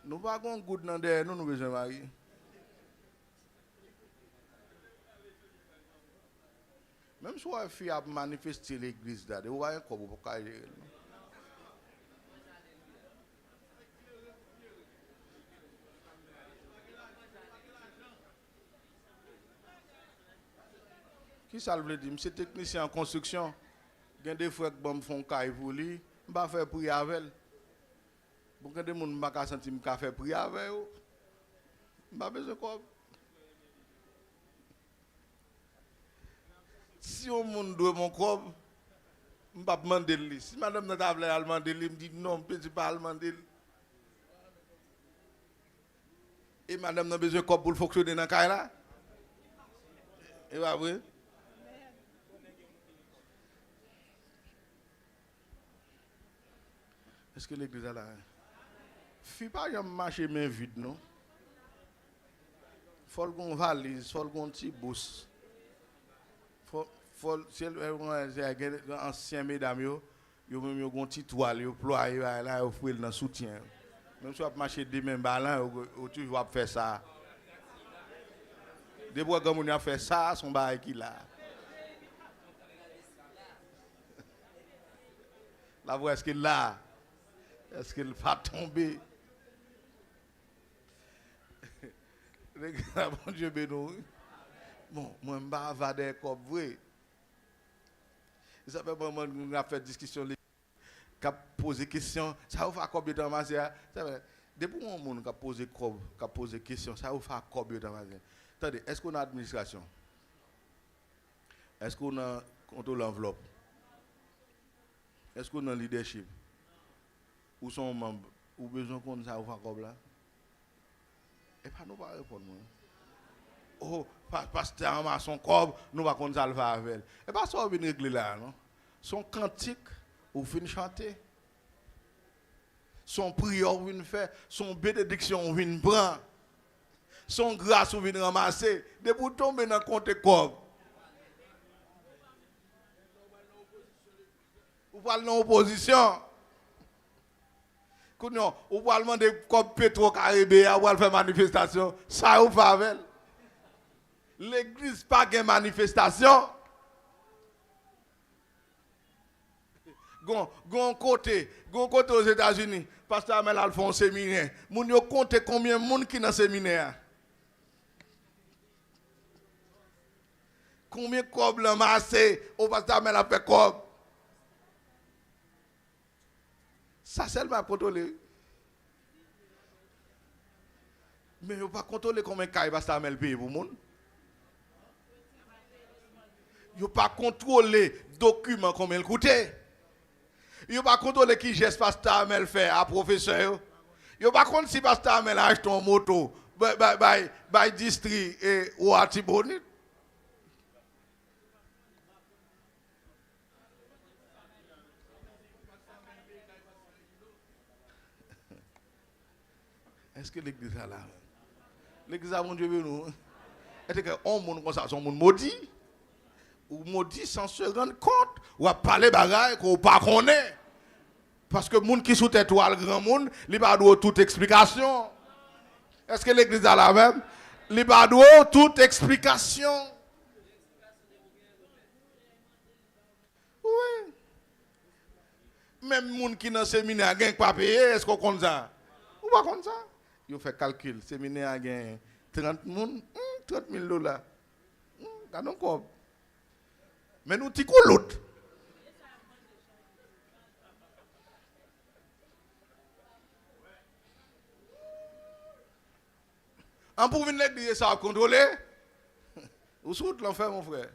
S1: Nous pas qu'on goûte dans derrière nous besoin de marier. Même si une fille a manifesté l'église là, vous voyez comment vous pouvez gérer. Qui ça veut dire? Monsieur technicien en construction, il y a des frères qui me font caille pour lui, je ne vais pas faire prière avec elle. Pour que des gens ne pas sentir que je fais prière avec eux, je n'ai pas besoin de quoi. Si on monde doit mon corps, je ne vais pas demander lui. Si madame n'a pas demander lui, me dit non, je ne peux pas demander. Et madame n'a besoin de corps pour fonctionner dans le cas là. Et pas vrai? Est-ce que l'église a là? Fille pas jamais marcher main vide non. Faut qu'on valise, faut qu'on petit bourse. Faut si elle ancien mesdames yo même yo gon petit toile yo ployer là yo fouille dans soutien. Même si on marcher demain balan ou tu vas faire ça. Des fois quand on a fait ça son bail qui là. La voix est-ce qu'il là? Est-ce qu'il va tomber? Bon Dieu béni. Bon, moi, je ne vais pas avoir comme vrai. Ça fait un moment que nous avons fait discussion, qui a posé question. Ça vous fait combien de temps, ma sœur? Depuis un moment qui a posé question, ça vous fait combien de temps, ma sœur? Attendez, est-ce qu'on a administration? Est-ce qu'on a contrôle l'enveloppe? Est-ce qu'on a leadership? Où sont les membres? Ou besoin qu'on ça vous fait comme là? Et pas nous pas répondre. Oh, pasteur maçon cob, nous va qu'on ça le faire avec elle. Et pas ça venir régler là non. Son cantique ou fin chanter. Son prière ou vient faire, son bénédiction ou vient prendre. Son grâce ou vient ramasser, de pour tomber dans compte cob. Ou parle dans opposition. Ou parle demander comme Petro Caribé à faire manifestation, ça ou pas avec elle. L'église pas de manifestation. Gon côté aux États-Unis, pasteur Amel a fait un séminaire. Moun yo compte combien de monde qui dans séminaire. Combien de cob le massé au pasteur Amel a fait cob. Ça seulement contrôler. Mais on pas contrôler combien de cas pasteur Amel paye pour monde. Yo pas contrôler document combien il coûtait. Yo pas contrôler qui geste pasteur Amel fait à professeur. Yo pas compte si pasteur Amel achète une moto by district et ou à Tibonite. Est-ce que l'église a là? L'église a mon Dieu nous. Est-ce que on monde comme ça son monde maudit? Ou maudit sans se rendre compte, ou à parler bagaille qu'on pas connaît. Parce que monde qui sous tête ou le grand monde, il pas doit toute explication. Est-ce que l'église a la même? Il pas doit toute explication. Oui. Même monde qui dans le séminaire a pas payé, est-ce qu'on compte ça? Ou pas compte ça? Il fait calcul, le séminaire a gagné 30 000 $. Gardons quoi? Mais nous t'y l'autre. En pour venir l'église, ça va contrôler. Où sont l'enfer, mon frère?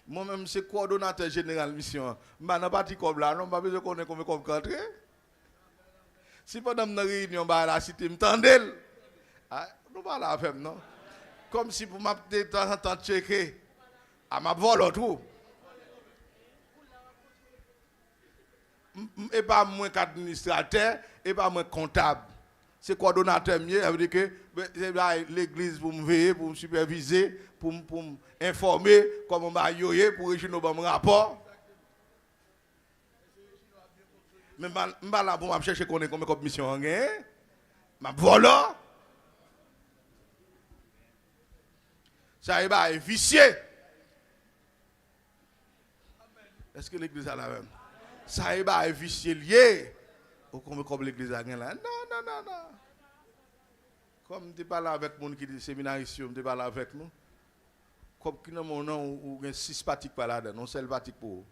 S1: Moi-même, c'est coordonnateur général mission. Je ne suis pas comme là, non, je ne besoin de connaître combien de country. Si pendant une réunion, je la cité, je m'entendais. Nous pas la faire, non? Comme si pour m'appeler de temps en temps checker. Ma vol tout. Et pas moins qu'administrateur, et pas moins comptable. C'est coordonnateur mieux, ça veut dire que c'est l'église pour me veiller, pour me superviser, pour m'informer comment je vais yoyer, pour réussir nos bons rapports. Mais je ne suis pas là pour chercher combien de mission en gain. Je voilà. Ça est vicié. Est-ce que l'église a la même? Ça est vicié lié. Ou comme l'église a gagné là? Non. Comme tu parles avec les gens qui disent séminaire ici, tu parles avec nous. Comme qui n'a mon nom ou 6 pratiques par là-dedans, non seul pratique pour vous.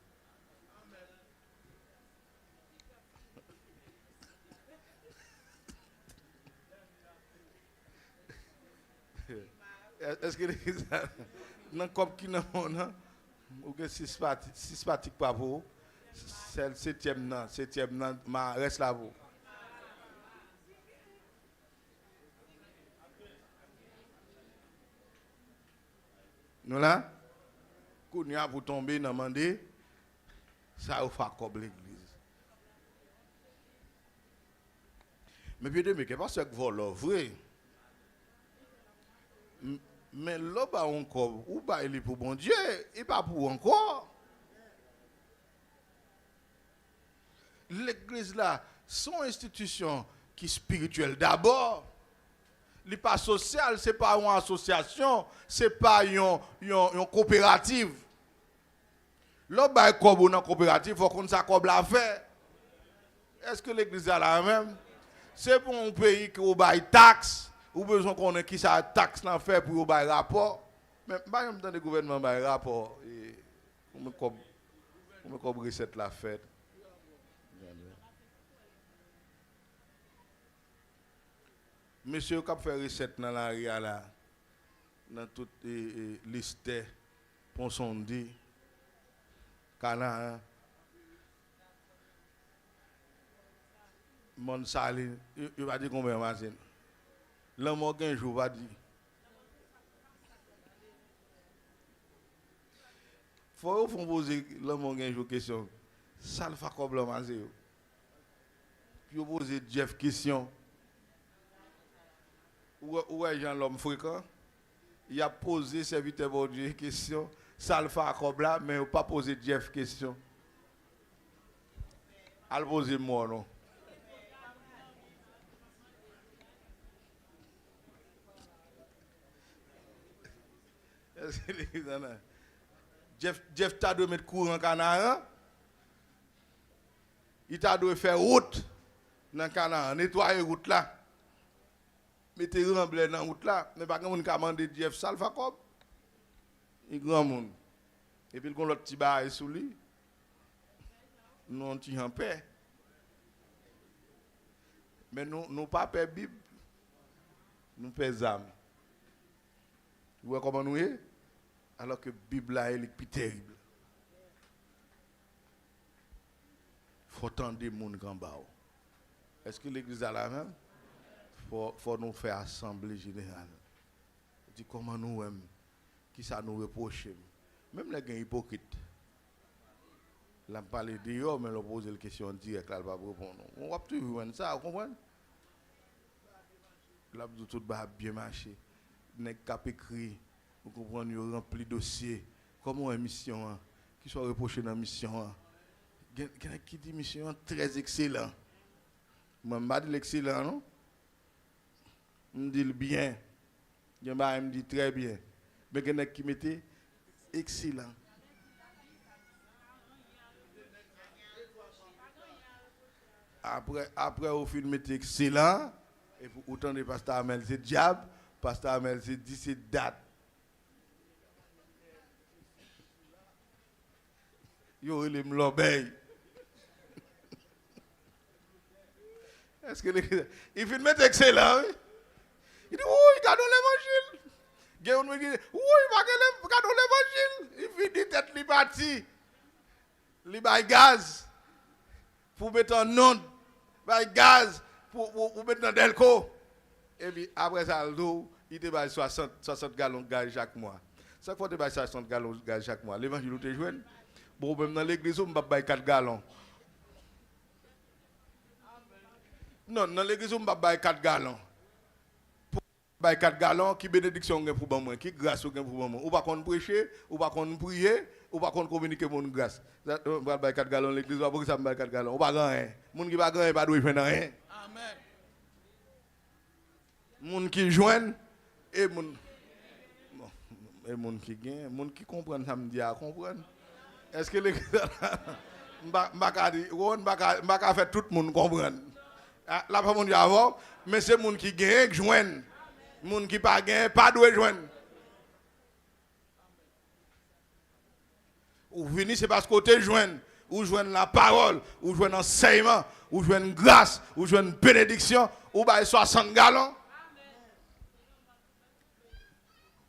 S1: Est-ce que l'église a non comme qui n'a mon nom ou 6 pratiques par vous? C'est le 7e nan, reste là vous. Nous là, quand nous avons tombé dans le monde, ça a fait comme l'église. Mais bien mais parce que vous l'avez vrai. Mais là, encore, ou pas il est pour bon Dieu, et pas pour encore. L'église là, son institution qui est spirituelle d'abord. Ce n'est pas social, ce n'est pas une association, ce n'est pas une coopérative. L'autre bah comme une coopérative, il faut qu'on ça comme la fait. Est-ce que l'église est la même? C'est pour un pays qui a des taxes, ou besoin qu'on ait qui ça taxe l'en fait pour avoir un rapport. Mais pas même dans le gouvernement a un rapport et on me comme recette la fête. Monsieur qui a fait recette dans l'area là, dans toute liste, Ponsondi, Canaan, Monsali, il va dire combien de machines. L'homme un jour va dire. Il faut poser l'homme un jour question. Ça le fait comme l'homme. Puis vous posez Jeff question. Où est Jean l'homme fréquent? Il a posé serviteur de Dieu question. Ça le fait comme là, mais il n'a pas posé Jeff question. Elle pose moi non. Jeff t'a dû mettre courant en Canaan. Il t'a dû faire route dans le Canaan, nettoyer route là. Mettez remblai dans route là, mais pas grand monde qui a demandé Jeff ça le fait comme. Il grand monde. Et puis il y a l'autre petit bail sous lui. Nous on tient en paix. Mais nous pas paix Bible. Nous paix âme. Vous voyez comment nous est? Alors que la Bible est le plus terrible. Il faut tendre des gens en bas. Est-ce que l'église est la même? Il faut nous faire assemblée générale. Dis comment nous aimons, qui ça nous reproche. Même les gens hypocrites. Là, on parle de mais on pose la question directe, là, on va répondre. On va toujours ça, vous comprenez? Là, tout va bien marcher. N'est cap écrit, vous comprenez, vous rempli dossier. Comment une mission, qui soit reproché dans la mission. Quelqu'un qui dit mission très excellent. Moi, je ne dis pas l'excellent, non? Je me dis le bien. Je me dis très bien. Mais quelqu'un qui mettait excellent. Après, au film, mettez excellent. Et pour autant de Pasteur Amel, c'est diable. Pasteur Amel, c'est 17 dates. Yo, il est l'obéi. Est-ce que il fait mettre excellent? Oui? Il dit, oh, il a donné l'évangile. Il y a un qui dit, oui, il va regarder l'évangile. Il vit tête li parti. Il va gaz pour mettre en onde. Il va gaz pour mettre dans Delco. Et puis après ça, il te va 60 gallons de gaz chaque mois. Chaque fois, il te va 60 gallons de gaz chaque mois. L'évangile, tu joué. Bon, même dans l'église, on va payer 4 gallons. Non, dans l'église, on va payer 4 gallons. Pour payer 4 gallons, qui bénédiction pour moi, qui grâce pour moi. Ou pas qu'on prêcher, ou pas qu'on prier, ou pas qu'on communique mon grâce. On va payer 4 gallons l'église, pourquoi ça me paye 4 gallons? On va gagner. Les gens qui va gagner, pas de faire rien. Amen. Les gens qui joignent et les gens qui gagnent, les gens qui comprennent, ça me dit à comprendre. Est-ce que l'église, je ne vais pas faire tout le monde comprendre. La femme dit avant, mais c'est les gens qui gagnent qui joignent. Les gens qui ne gagnent pas de joindre. Ou venir, c'est parce que tu joins. Ou joindre la parole, ou joindre l'enseignement, ou joindre grâce, ou joindre bénédiction, ou bien 60 gallons.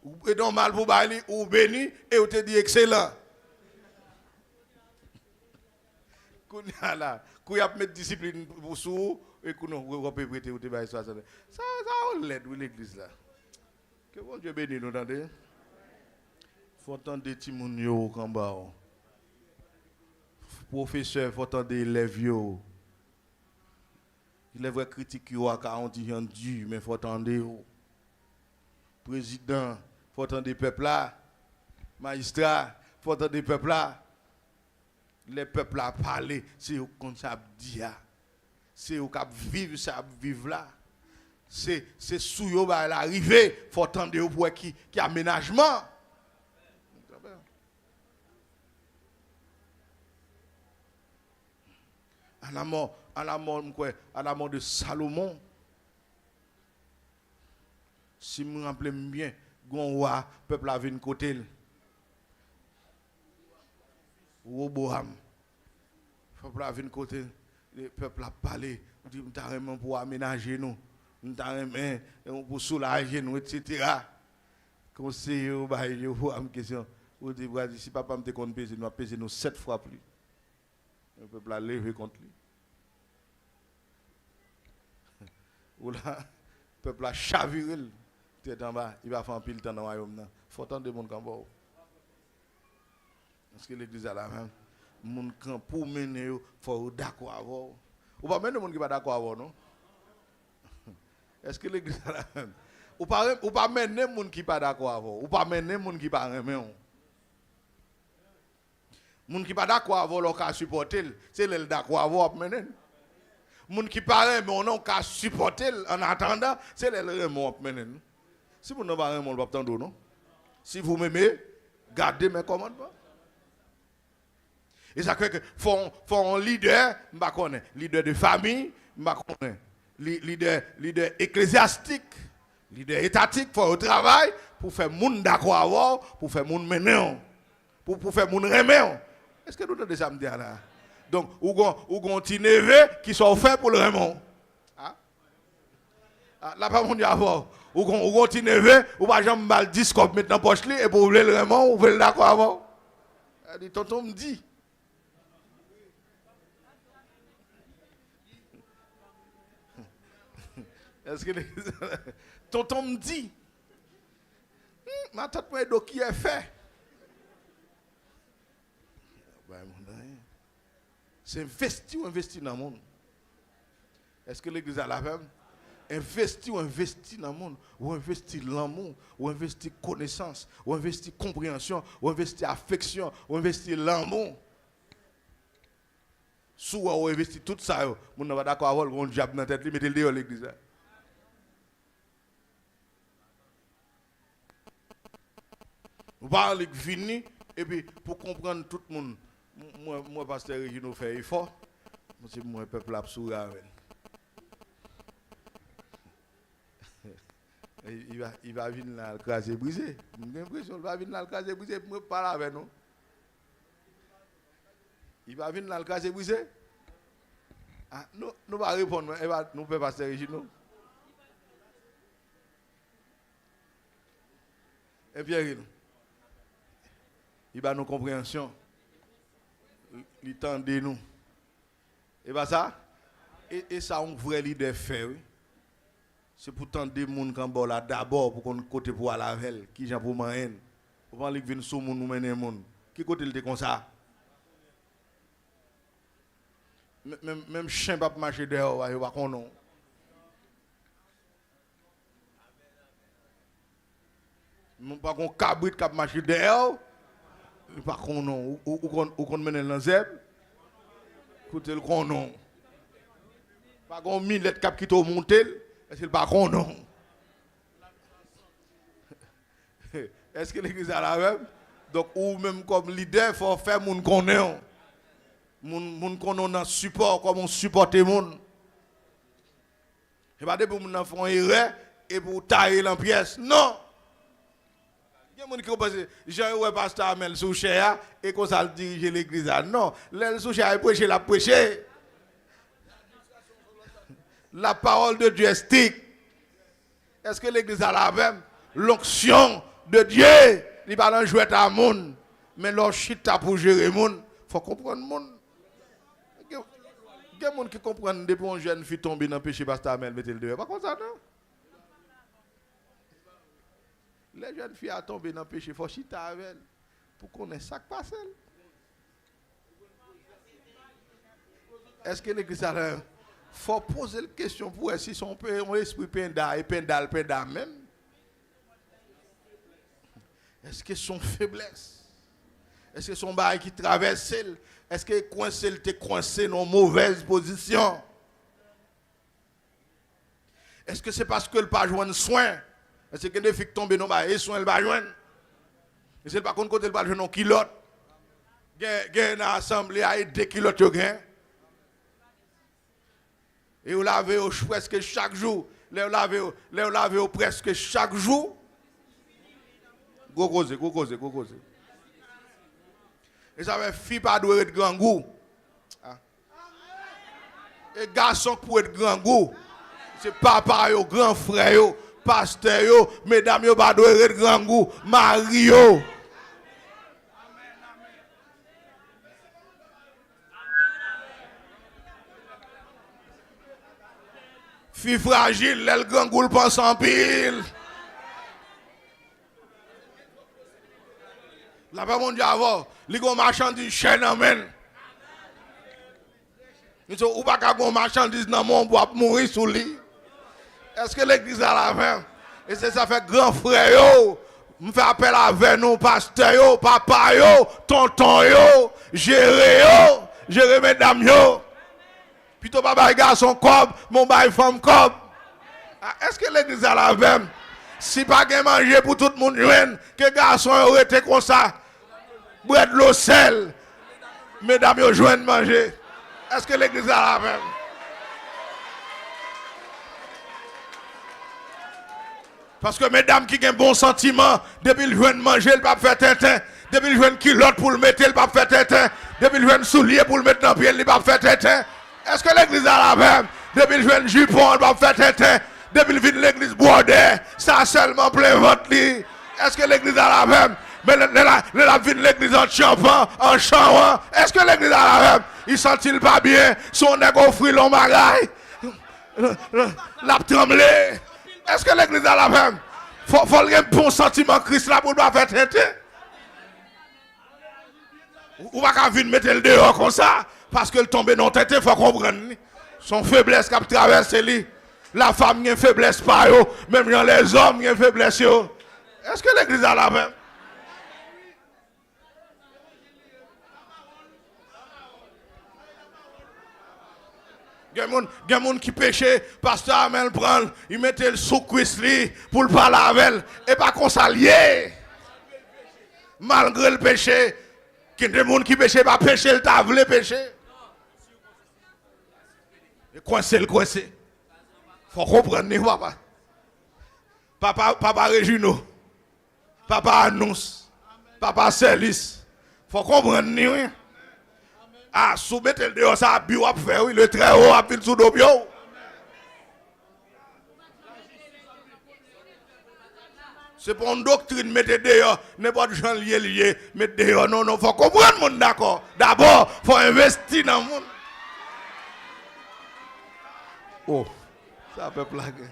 S1: Ou normal pour bailler, ou béni, et ou te dit excellent. Qu'on a là, qu'on a mettre discipline pour sous, et qu'on a prêter ou te bailler 60. Ça on l'aide, l'église là. Que bon Dieu bénisse nous, entendez? Faut entendre des petits moun yo en bas. Professeur, faut entendre des élèves yo. Il est vrai critique yo à 40 ans dur, mais faut entendre yo. Président, faut entendre des peuples là. Magistrat, faut entendre des peuples là. Les peuples là parler, c'est eux qu'on ça dit. C'est eux qui vivent ça vivre là. C'est sous yo ba l'arrivée, faut entendre yo pour qui aménagement. À la mort de Salomon, si je me rappelle bien, le peuple a vu une côté. Roboam, le peuple a vu une côté. Le peuple a parlé. On dit, nous avons pour aménager nous. Nous avons pour soulager nous, etc. Conseiller, vous avez une question. Vous dites, si papa me compte peser, nous allons peser nous 7 fois plus. Le peuple a levé contre lui. Ou là, le peuple a chaviré. Tête en bas, il va faire un pile temps dans le royaume. Il faut attendre des gens qui sont parce que l'église a la même. Les gens pour mener, il faut d'accord avec. Ou pas mener les gens qui ne sont pas d'accord avec, non? Est-ce que l'église a la même? Ou pas mener les gens qui ne sont pas d'accord avec. Ou pas mener les gens qui ne sont pas d'accord. Les gens qui ne sont pas d'accord avec, leur cas supporter, c'est les d'accord avec mener. Les gens qui ne sont pas d'accord, leur cas supporter en attendant, c'est les remords mener. Si vous n'avez pas remords, vous ne pouvez pas non? Si vous m'aimez, gardez mes commandements. Et ça fait que faut un leader, leader de famille, leader ecclésiastique, leader étatique, faut au travail pour faire moun d'accord, pour faire moun mener, pour faire moun remer. Est-ce que nous avons déjà me dire là? Donc, ou gon petit neveu qui sont faits pour le remon. Là pas mon avant. Ou gon petit neveu, ou pas jamais mal 10 comme maintenant poche li et pour le remon, ou veut d'accord avant. Elle dit tonton me dit. Est-ce que tonton me dit, ma tante me dit qui est fait. C'est investir dans le monde. Est-ce que l'église a la même? Investir dans le monde, ou investir l'amour, ou investir connaissance, ou investir compréhension, ou investir affection, ou investir l'amour. Soit ou investir tout ça, on ne va pas d'accord avec le diable dans la tête, mettez le dehors l'église. Vous parlez de venir, et puis pour comprendre tout le monde, moi, pasteur Régino, fait effort, c'est moi, peuple a souri avec. Il va venir là, le craser brisé. J'ai l'impression qu'il va venir là, le craser brisé, pour me parler avec nous. Il va venir là, le craser brisé. Ah, nous allons répondre, nous pouvons pasteur Régino. Et Pierre, il va nous compréhension. Il tendait nous. Et bien ça, et ça, on vrai leader fait, oui. C'est pour tendre des gens qui sont là d'abord pour qu'on côté pour la veille, qui j'en pour manger. Pour pas les venir sur nous mener monde. Qui côté le comme ça? Même chien pas marcher dehors, il va qu'on non. Même pas qu'on cabrit qui marcher dehors, il pas qu'on non. Ou qu'on mène dans zèbre. Écoutez le qu'on non. Pas qu'on millet cap qui to monter, est-ce qu'il pas qu'on non? Est-ce que l'église a la même? Donc, ou même comme leader, il faut faire moun konnen. Moun konnen dans support, comme on supporte moun. Et pas de pour moun font erreur et pour tailler en pièces. Non! Il y a des gens qui pensent, Jean-Yves Pasteur Amel sous cher et qu'on ça diriger l'église. Non, l'aile sous cher prêcher, la prêcher. La parole de Dieu est stick. Est-ce que l'église a la même? L'onction de Dieu, il va pas jouer à monde, mais leur chita pour gérer monde, faut comprendre monde. Il y a des gens qui comprennent depuis une jeune fille tomber dans le péché, Pasteur Amel mettez le dehors. Pas comme ça, non? Les jeunes filles à tomber dans le péché, il faut chita avec elle pour qu'on ait ça qui passe. Est-ce que l'église a la... faut poser la question pour elle si son esprit penda et pendal même. Est-ce que son faiblesse? Est-ce que son bail qui traverse? Est-ce que coincé dans une mauvaise position? Est-ce que c'est parce que le pas joindre soin? Est-ce que des filles tombent dans le soin, elle va joindre? Et c'est pas contre côté le pas joindre un kilote. Gain dans l'assemblée à 2 kilotes et vous lavez presque chaque jour. Vous lavez presque chaque jour. Go cause. Et ça fait fille pas doit être grand goût. Et garçon pour être grand goût. C'est papa yo, grand frère yo, pasteur yo, mesdames yo pas doit être grand goût, mari yo. Fille fragile, elle grand goût pense en pile. La paix mon Dieu avant, les gros marchandises chaîne amène. Ou pas qu'un gros marchandise dans mon bois mourir sous lui. Est-ce que l'église a la même? Et c'est ça fait grand frère yo, me fait appel avec nous pasteur yo, papa yo, tonton yo, gérer mesdames yo. Plutôt papa garçon cob, mon bail femme cob. Est-ce que l'église a la même? Si pas de manger pour tout le monde, que garçon aurait été comme ça, boire de l'eau sel, mesdames yo joignent manger. Est-ce que l'église a la même? Parce que mesdames qui ont un bon sentiment, depuis le joint manger, le pas faire tintin. Depuis le joint culotte pour le mettre, le pas faire tintin. Depuis le joint soulier pour le mettre dans le pied, le pas faire tintin. Est-ce que l'église a la même? Depuis le joint jupon, le pas faire tintin. Depuis le vin l'église bordée, ça seulement plein ventre. Est-ce que l'église a la même? Mais la vin l'église en champant, en chantant. Est-ce que l'église a la même? Il sent-il pas bien? Son nègre offrit l'homme bagaille. La tremblé. Est-ce que l'église a la même? Faut un bon sentiment Christ là pour nous faire traiter. Ou pas qu'à venir mettre le dehors comme ça, parce que le tombe dans tête, il faut comprendre. Son faiblesse qui a traversé lui. La femme a une faiblesse pas yo, même les hommes ont une faiblesse yo. Est-ce que l'église a la même? Il y a des gens qui péchaient, pasteur Amel prend, il mettait le sous Christ pour le parler avec et pas qu'on s'allie. Malgré le péché, il y a des gens qui péchaient, pas pécher, le t'a voulu pécher. Et coincé. Faut comprendre, papa. Papa Régino, papa Annonce, papa Célis. Faut comprendre, ah, soumettre le dehors, ça a bio à faire, oui, le très haut a pile sous le bio. C'est pas une doctrine, mettez dehors, n'importe gens lié, mettez dehors. Non, non, faut comprendre le monde, d'accord. D'abord, faut investir dans le monde. Oh, ça peut plaquer.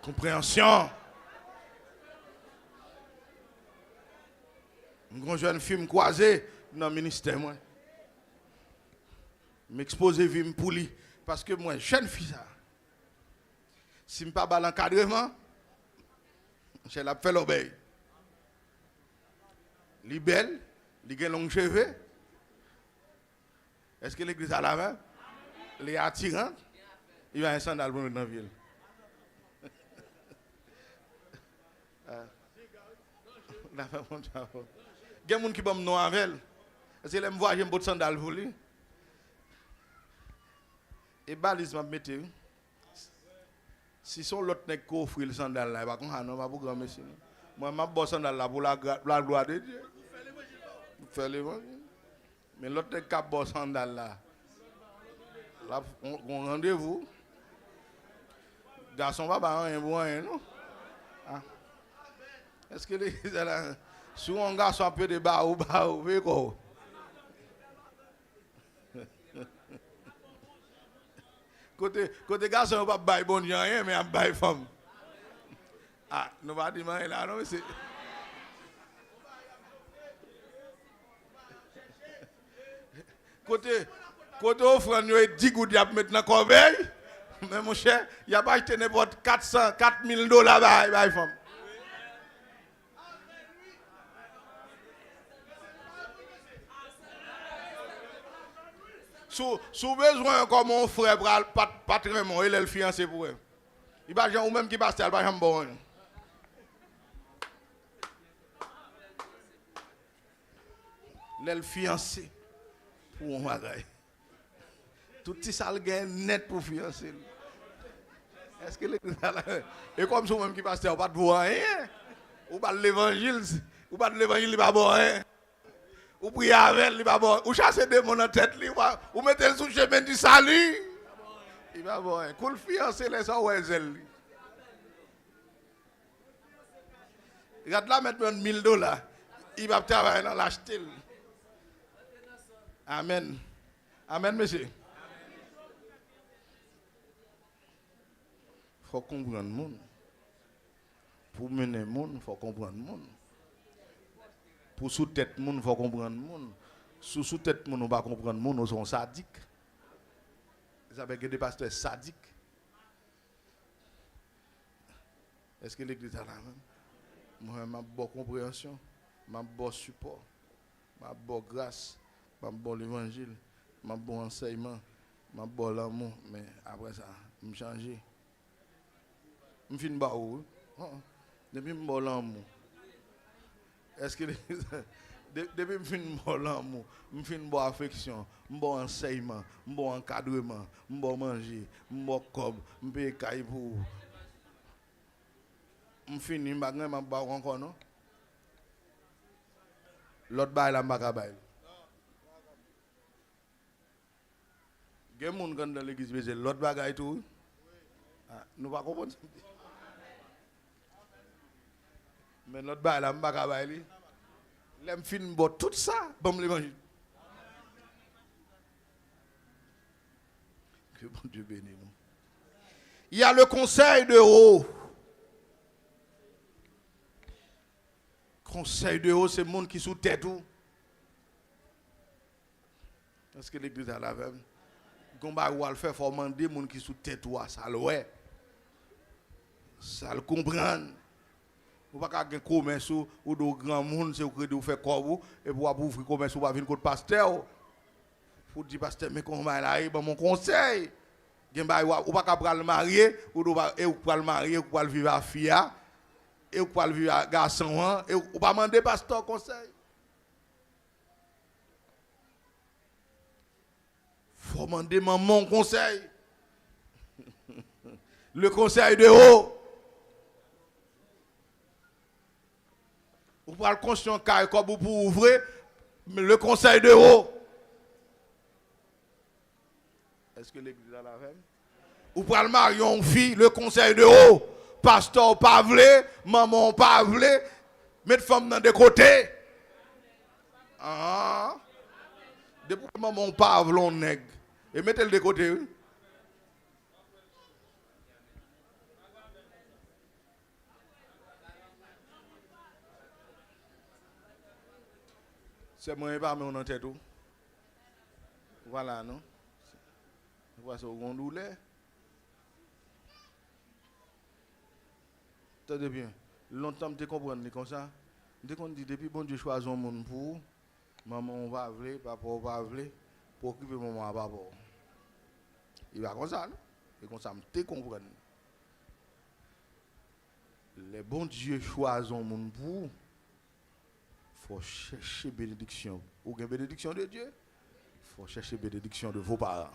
S1: Compréhension. Un jeune film croisé dans le ministère. Moi. M'exposer vie pour lui. Parce que moi, jeune fille, ça. Si je ne pas pas l'encadrement, je la fait l'obéir. Elle est belle, elle a long cheveux. Est-ce que l'église a la main? Elle est attirante. Il y a un sandal pour nous dans la ville. Il y a des gens qui me avec elle. Est-ce que je vois un beau sandal pour lui? Et balise m'a mettre. Si son l'autre n'est qu'offrir le sandal là, il va non pas pour grand monsieur. Moi m'a beau sandal là pour la gloire de Dieu. Faire l'évangile. Mais l'autre n'est qu'à beau sandal là. Là on rendez-vous. Garçon va pas rien pour rien non. Ah. Est-ce que l'église là si on garçon un peu de bas ou quoi? Côté garçon, on ne va pas bailler bon rien, mais on va bailler femme. Ah, nous va dire là, non, c'est. Côté offrande, nous avons 10 gouttes maintenant dans corbeille. Mais mon cher, il n'y a pas acheté n'importe 400, 4000 dollars bailler femme. Sous besoin comme mon frère pas très bon, il est le fiancé pour eux. Il va ou même qui passe, il va jamais bon. Il est le fiancé pour un bagage. Tout petit ça gagne net pour fiancé. Est-ce que et comme ça même qui passe, il pas de voir rien. Ou pas l'évangile, il va bon rien. Ou prier avec lui, ou chasser des démons dans la tête, ou mettez le sous chemin du salut. Il va bon. Qu'on le fiancé, les ça, ouais, zèle. Regarde là, maintenant 1000 dollars. Il va travailler dans l'acheter. Amen. Amen, monsieur. Il faut comprendre le monde. Pour mener le monde, il faut comprendre le monde. Pour sous-tête monde, il faut comprendre le monde. Sous-tête monde, on ne va pas comprendre le monde, on sont sadiques. Vous avez des pasteurs sadiques. Est-ce que l'église a la même? Moi, j'ai ma bonne compréhension, ma bonne support, ma bonne grâce, ma bonne l'évangile, ma bon enseignement, ma bonne l'amour. Mais après ça, je me change. Je me finis pas où? Depuis que je me bon l'amour. Est-ce que depuis que je finis bon l'amour, je finis bon affection, bon enseignement, bon encadrement, bon manger, bon cob, bon caille pour. Je finis, je ne vais pas encore, non? L'autre bail, là, je ne vais pas bail. Il y a des gens dans l'église, mais l'autre bail, tout. Nous ne pouvons pas comprendre. Mais l'autre bail, là, je ne vais pas bail. Je finis tout ça, bon l'évangile. Que bon Dieu bénisse nous. Il y a le conseil de haut. Conseil de haut, c'est le monde qui sous tête ou. Est-ce que l'église a la même? Combat ou al faire, faut demander les gens qui sous tête ou ça le ouais. Ça le comprendre. Vous ne pouvez pas faire commerce ou de grand monde, c'est vous faire quoi vous, et pour ouvrir commerce ou pas venir contre pasteur. Pour dire pasteur, mais comment là, mon conseil. Ou pas prendre le marié, ou pas le marié, ou pas le vivre à fille, et ou pas le vivre à garçon, et ou pas demander pasteur conseil. Faut demander mon conseil. Le conseil de haut. Vous prenez conscient car comme vous pouvez ouvrir le conseil de haut. Est-ce que l'église a la même? Vous prenez marion fille, le conseil de haut. Pasteur pas vle, maman pas vle, mettre femme dans des côtés. Ah. Depuis que maman pas vle, on nègre. Et mettez-le de côté. Oui? C'est moi qui pas mais on en tête tout. Voilà, non? Voilà, c'est au grand douleur. Attendez bien. Longtemps, je comprends comme ça. Je comprends depuis bon Dieu choisit un monde pour maman, on va vouloir, papa, on va vouloir, pour occuper maman à papa. Il va comme ça, non? Et comme ça, je comprends. Les bons Dieu choisit un monde pour. Il faut chercher bénédiction. Ou bien bénédiction de Dieu? Il faut chercher bénédiction de vos parents.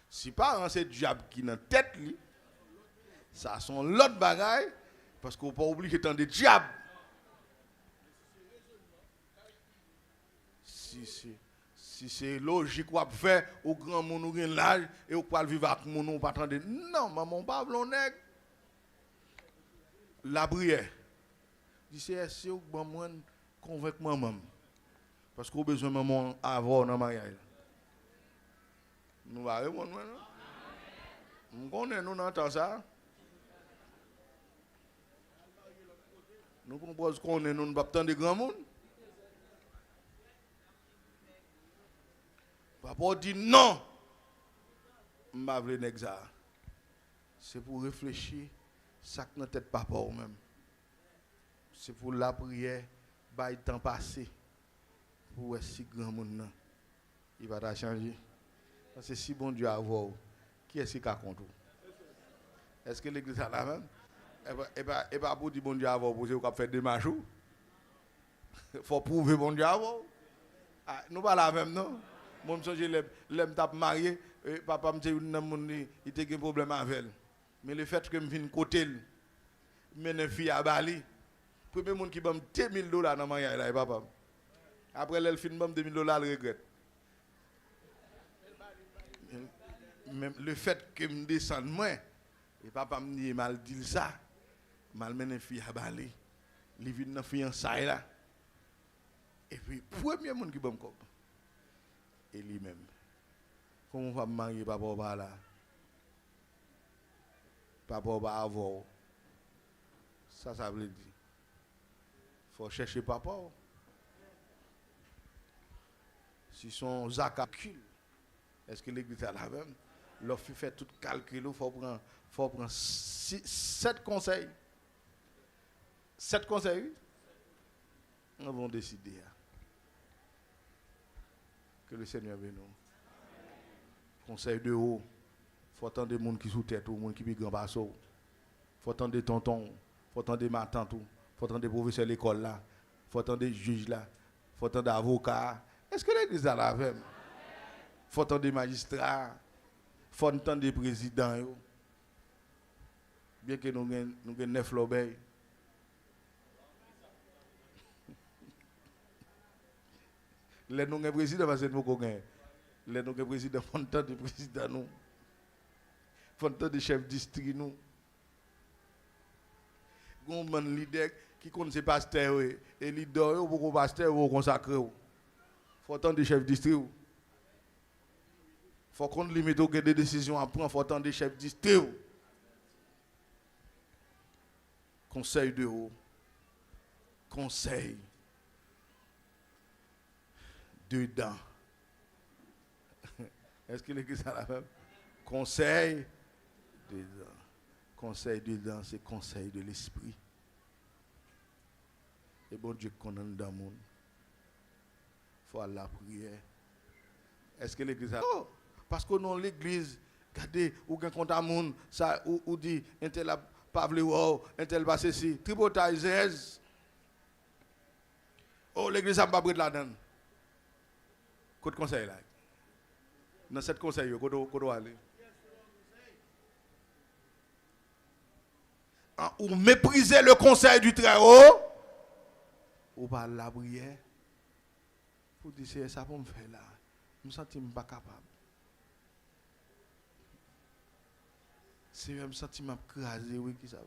S1: Si parents c'est diable qui est dans la tête, ça sont l'autre bagaille, parce qu'on ne peut pas oublier que c'est des diables. Si c'est logique, on fait au grand monde, ou grand l'âge, et on peut vivre avec mon on pas attendre. Non, maman, pas blond nègre. La prière. Dis c'est au bon monde convaincre maman. Parce qu'on a besoin de maman avant dans le mariage. Nous allons répondre, non? Nous connaissons, nous entendons ça. Nous comprenons qu'on est, nous ne pouvons pas attendre de grand monde. Papa dit non. Je ne veux pas ça. C'est pour réfléchir, ça que dans tête papa ou même. C'est pour la prière, le temps passé. Pour si grand monde, il va changer. Parce que si bon Dieu a voir, qui est-ce qui a contre? Est-ce que l'église a la même? Et pas pour dire bon Dieu a voir, pour vous faire des marches. Il faut prouver bon Dieu a voir. Nous pas la même, non? Moi, je l'aime tape marié, papa me dit il a un problème avec elle. Mais le fait que je vienne côté, je mène une fille à Bali, le premier monde qui m'a $1000 dans le mariage, là, papa. Après, elle fin de $2000, elle regrette. Même le fait que je me descende moi, et papa me dit mal dit ça, mal mène une fille à Bali, il vient dans fiançailles là. Et puis, premier monde qui m'a dit, et lui-même. Comment on va me marier, papa va là? Papa va avoir. Ça veut dire. Il faut chercher papa. Si son calcul, est-ce que l'église a la même? Lorsqu'il fait tout calcul, il faut prendre 7 conseils. 7 conseils. Nous allons décider. Que le Seigneur bénisse nous. Conseil de haut. Il faut attendre des gens qui sont sous tête, des gens qui sont grand basso. Il faut attendre des tontons, il faut attendre des matins, il faut attendre des professeurs de l'école là, il faut attendre des juges là, il faut attendre des avocats. Est-ce que l'église a la même? Il faut attendre des magistrats, il faut attendre des présidents. Bien que nous avons 9 l'obéi. Les nous présidents parce que nous connaissons. Les nous présidents font tant de présidents nous. Font tant de chefs district nous. Gon leader qui connaît ses pasteurs et leader pour pasteur ou consacrer. Faut tant de chefs district. Faut qu'on limite aux des décisions à prendre, faut tant de chefs district. Conseil de haut. Conseil dedans. Est-ce que l'église a la même? Conseil dedans. Conseil dedans, c'est conseil de l'esprit. Et bon Dieu qu'on a dans le monde. Il faut aller à la prière. Est-ce que l'église a... Oh, parce que non, l'église, regardez, ou quand on a monde, ça, ou dit, un tel a pas voulu, un tel va ceci, tripotage, oh, l'église a pas pris de la donne. Côté conseil là. Dans cette conseil, côté aller. ou mépriser le conseil du Très-Haut, ou pas la prière, pour dire c'est ça pour me faire là. Je me sens pas capable. C'est un sentiment crasé, oui, qui ça va.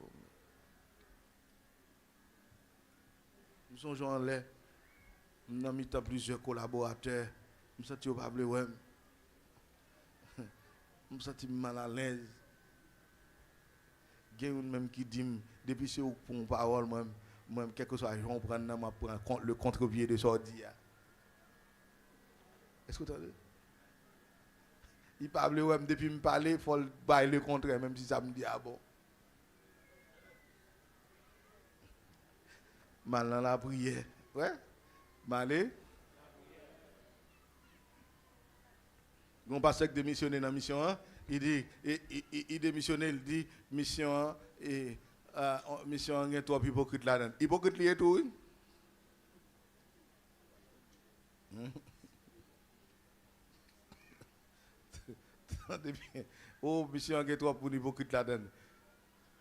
S1: Nous sommes en l'air. Nous avons mis plusieurs collaborateurs. Je me sens pas ouais. Je me sens mal à l'aise. Il y a même qui dit, depuis que pour une parole, moi, quelque chose, je vais prendre le contre-pied de sortie. Est-ce que tu as dit? Il parle, ouais, depuis me parler, il faut bailler le contraire, même si ça me dit, ah bon. Mal dans la prière. Ouais? Malé? Mon pasteur qui démissionné dans la mission 1, il dit, il démissionné, il dit, mission 1, et mission 1, il y a trois hypocrites là-dedans. Hypocrite, il y a tout, oui? Oh, mission 1, il y a trois pour hypocrite là-dedans.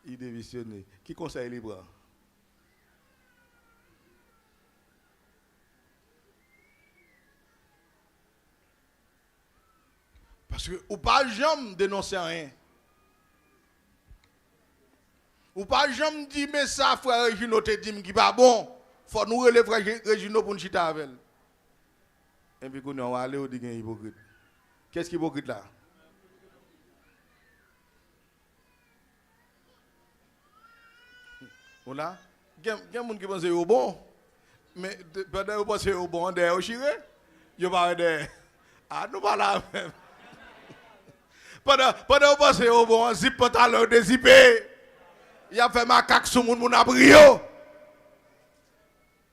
S1: Il démissionné. Qui conseille les bras? Parce que ou pas jamais dénoncer rien. Ou pas jamais dire mais ça frère Regino te dit qui pas bon. Faut nous relever frère Regino pour nous chita avec. Et puis qu'on va aller au dit hypocrite. Qu'est-ce qui est hypocrite là? On là, il y a des gens qui pensent au bon. Mais pendant que vous pensez au bon, derrière au chiré, vous parlez de ah nous pas là même. Pendant que vous pensez au bon, zip pantalon dézippé. Il a fait macaque sur mon abrio.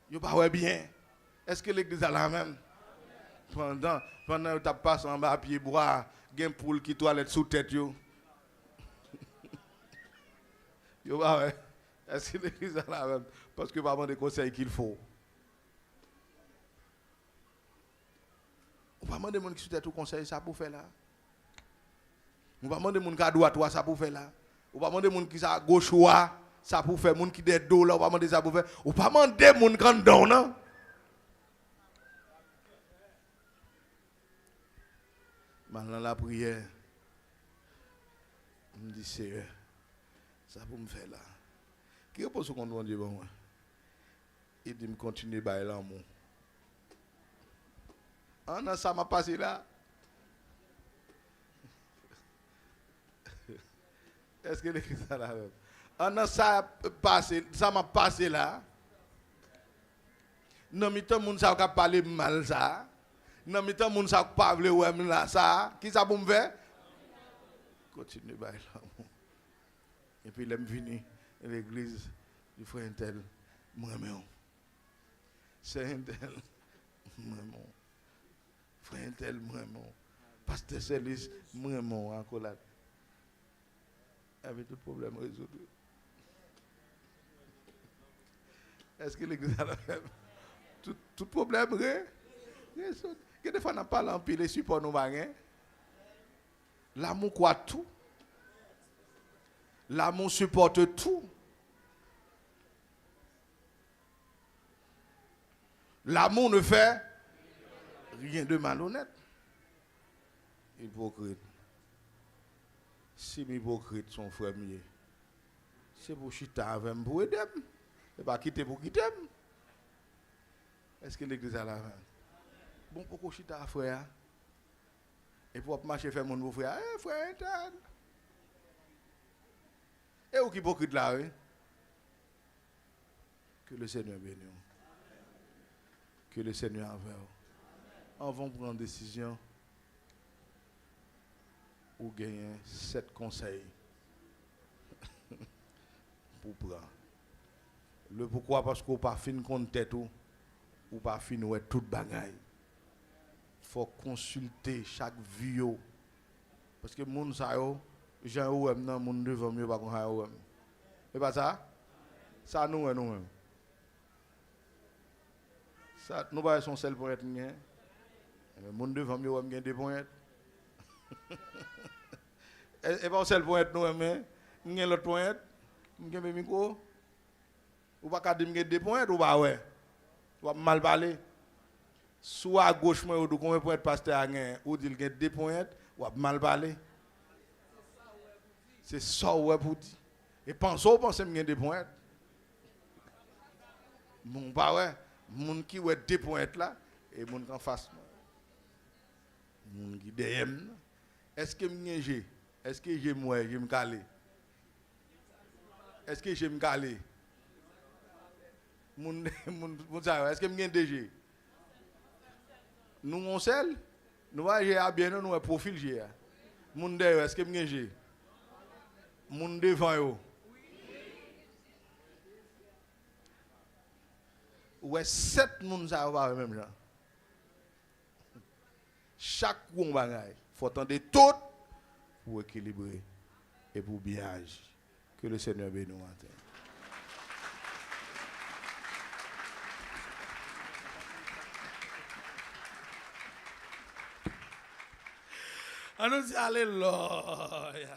S1: Vous pas bien. Est-ce que l'église a la même? Pendant que tu passes en bas à pied bois, il y a une poule qui toilette sous tête. Vous pas est-ce que l'église a la même? Parce que pas des conseils qu'il faut. On va demander des gens qui sont tout conseil ça pour faire là. On va demander des gens qui à droite ça pour faire là. On va demander des gens qui sont à gauche ça pour faire, des gens qui sont des dos là, on va demander ça pour faire. On va demander des gens qui sont dans non. Maintenant la prière, je me dis Seigneur, ça pour me faire là. Qui est pour ce qu'on doit dire bon? Il dit me continuer à l'amour. Ah, ça m'a passé là. Est-ce que l'église a la même? Ah, ça m'a passé là. Non, mais tout le monde a parlé mal ça. Non, mais tout le monde a parlé là ça. Qui ça pour me faire? Continuer à l'amour. Et puis, il est venu à l'église du frère Intel. Moi-même. C'est Intel. Moi-même. Frère Intel, moi-même. Pasteur Célis, moi-même. Encore là. Avec tout problème résolu. Est-ce que l'église a la même? Tout problème résolu. Que des fois, on n'a pas l'empile les supports nous bagues. L'amour croit tout. L'amour supporte tout. L'amour ne fait rien de malhonnête. Hypocrite. Si mes hypocrites sont frères mieux, c'est pour chita avec moi pour aider. Et pas quitter pour quitter. Est-ce que l'église a la main? Bon, pourquoi chita frère? Et pour marcher faire mon frère, frère, et où qui hypocrite là, oui? Que le Seigneur bénisse. Que le Seigneur envers. On va prendre une décision. Ou gagner 7 conseils pour prendre. Le pourquoi? Parce qu'on pas fin compte tête ou pas fin ouais toute bagaille. Faut consulter chaque vidéo parce que moun sa yo Jean ou nan moun devant mieux pas qu'on ha ou. C'est pas ça? Ça nous même. Ça nous pas son seul pour être rien. Mais moun devant mieux gagne des points. Et pas seul point nous mais l'autre point M'gebe micro. Ou pas dire m'gebe 2 points ou pas ouais. Ou mal parler. Soit à gauche moi ou combien point pasteur a gagné ou dit qu'il 2 points ou mal parler. C'est ça ouais pour dire. Et pensez m'gebe 2 points. Mon pas ouais, mon qui ouais 2 points là et mon en face. Mon qui derrière. Est-ce que m'gebe est-ce que j'ai moi, je me calé? Est-ce que je me calé? Est-ce que je DG? Nous on seul? Nous va bien nous profil j'ai. Moun derrière, est-ce que je Moun devant yo. Ouais 7 moun ça va même genre. Chaque bon bagaille, faut attendre tout pour équilibrer et pour bien agir. Que le Seigneur bénisse nous matin. Allons-y, alléluia.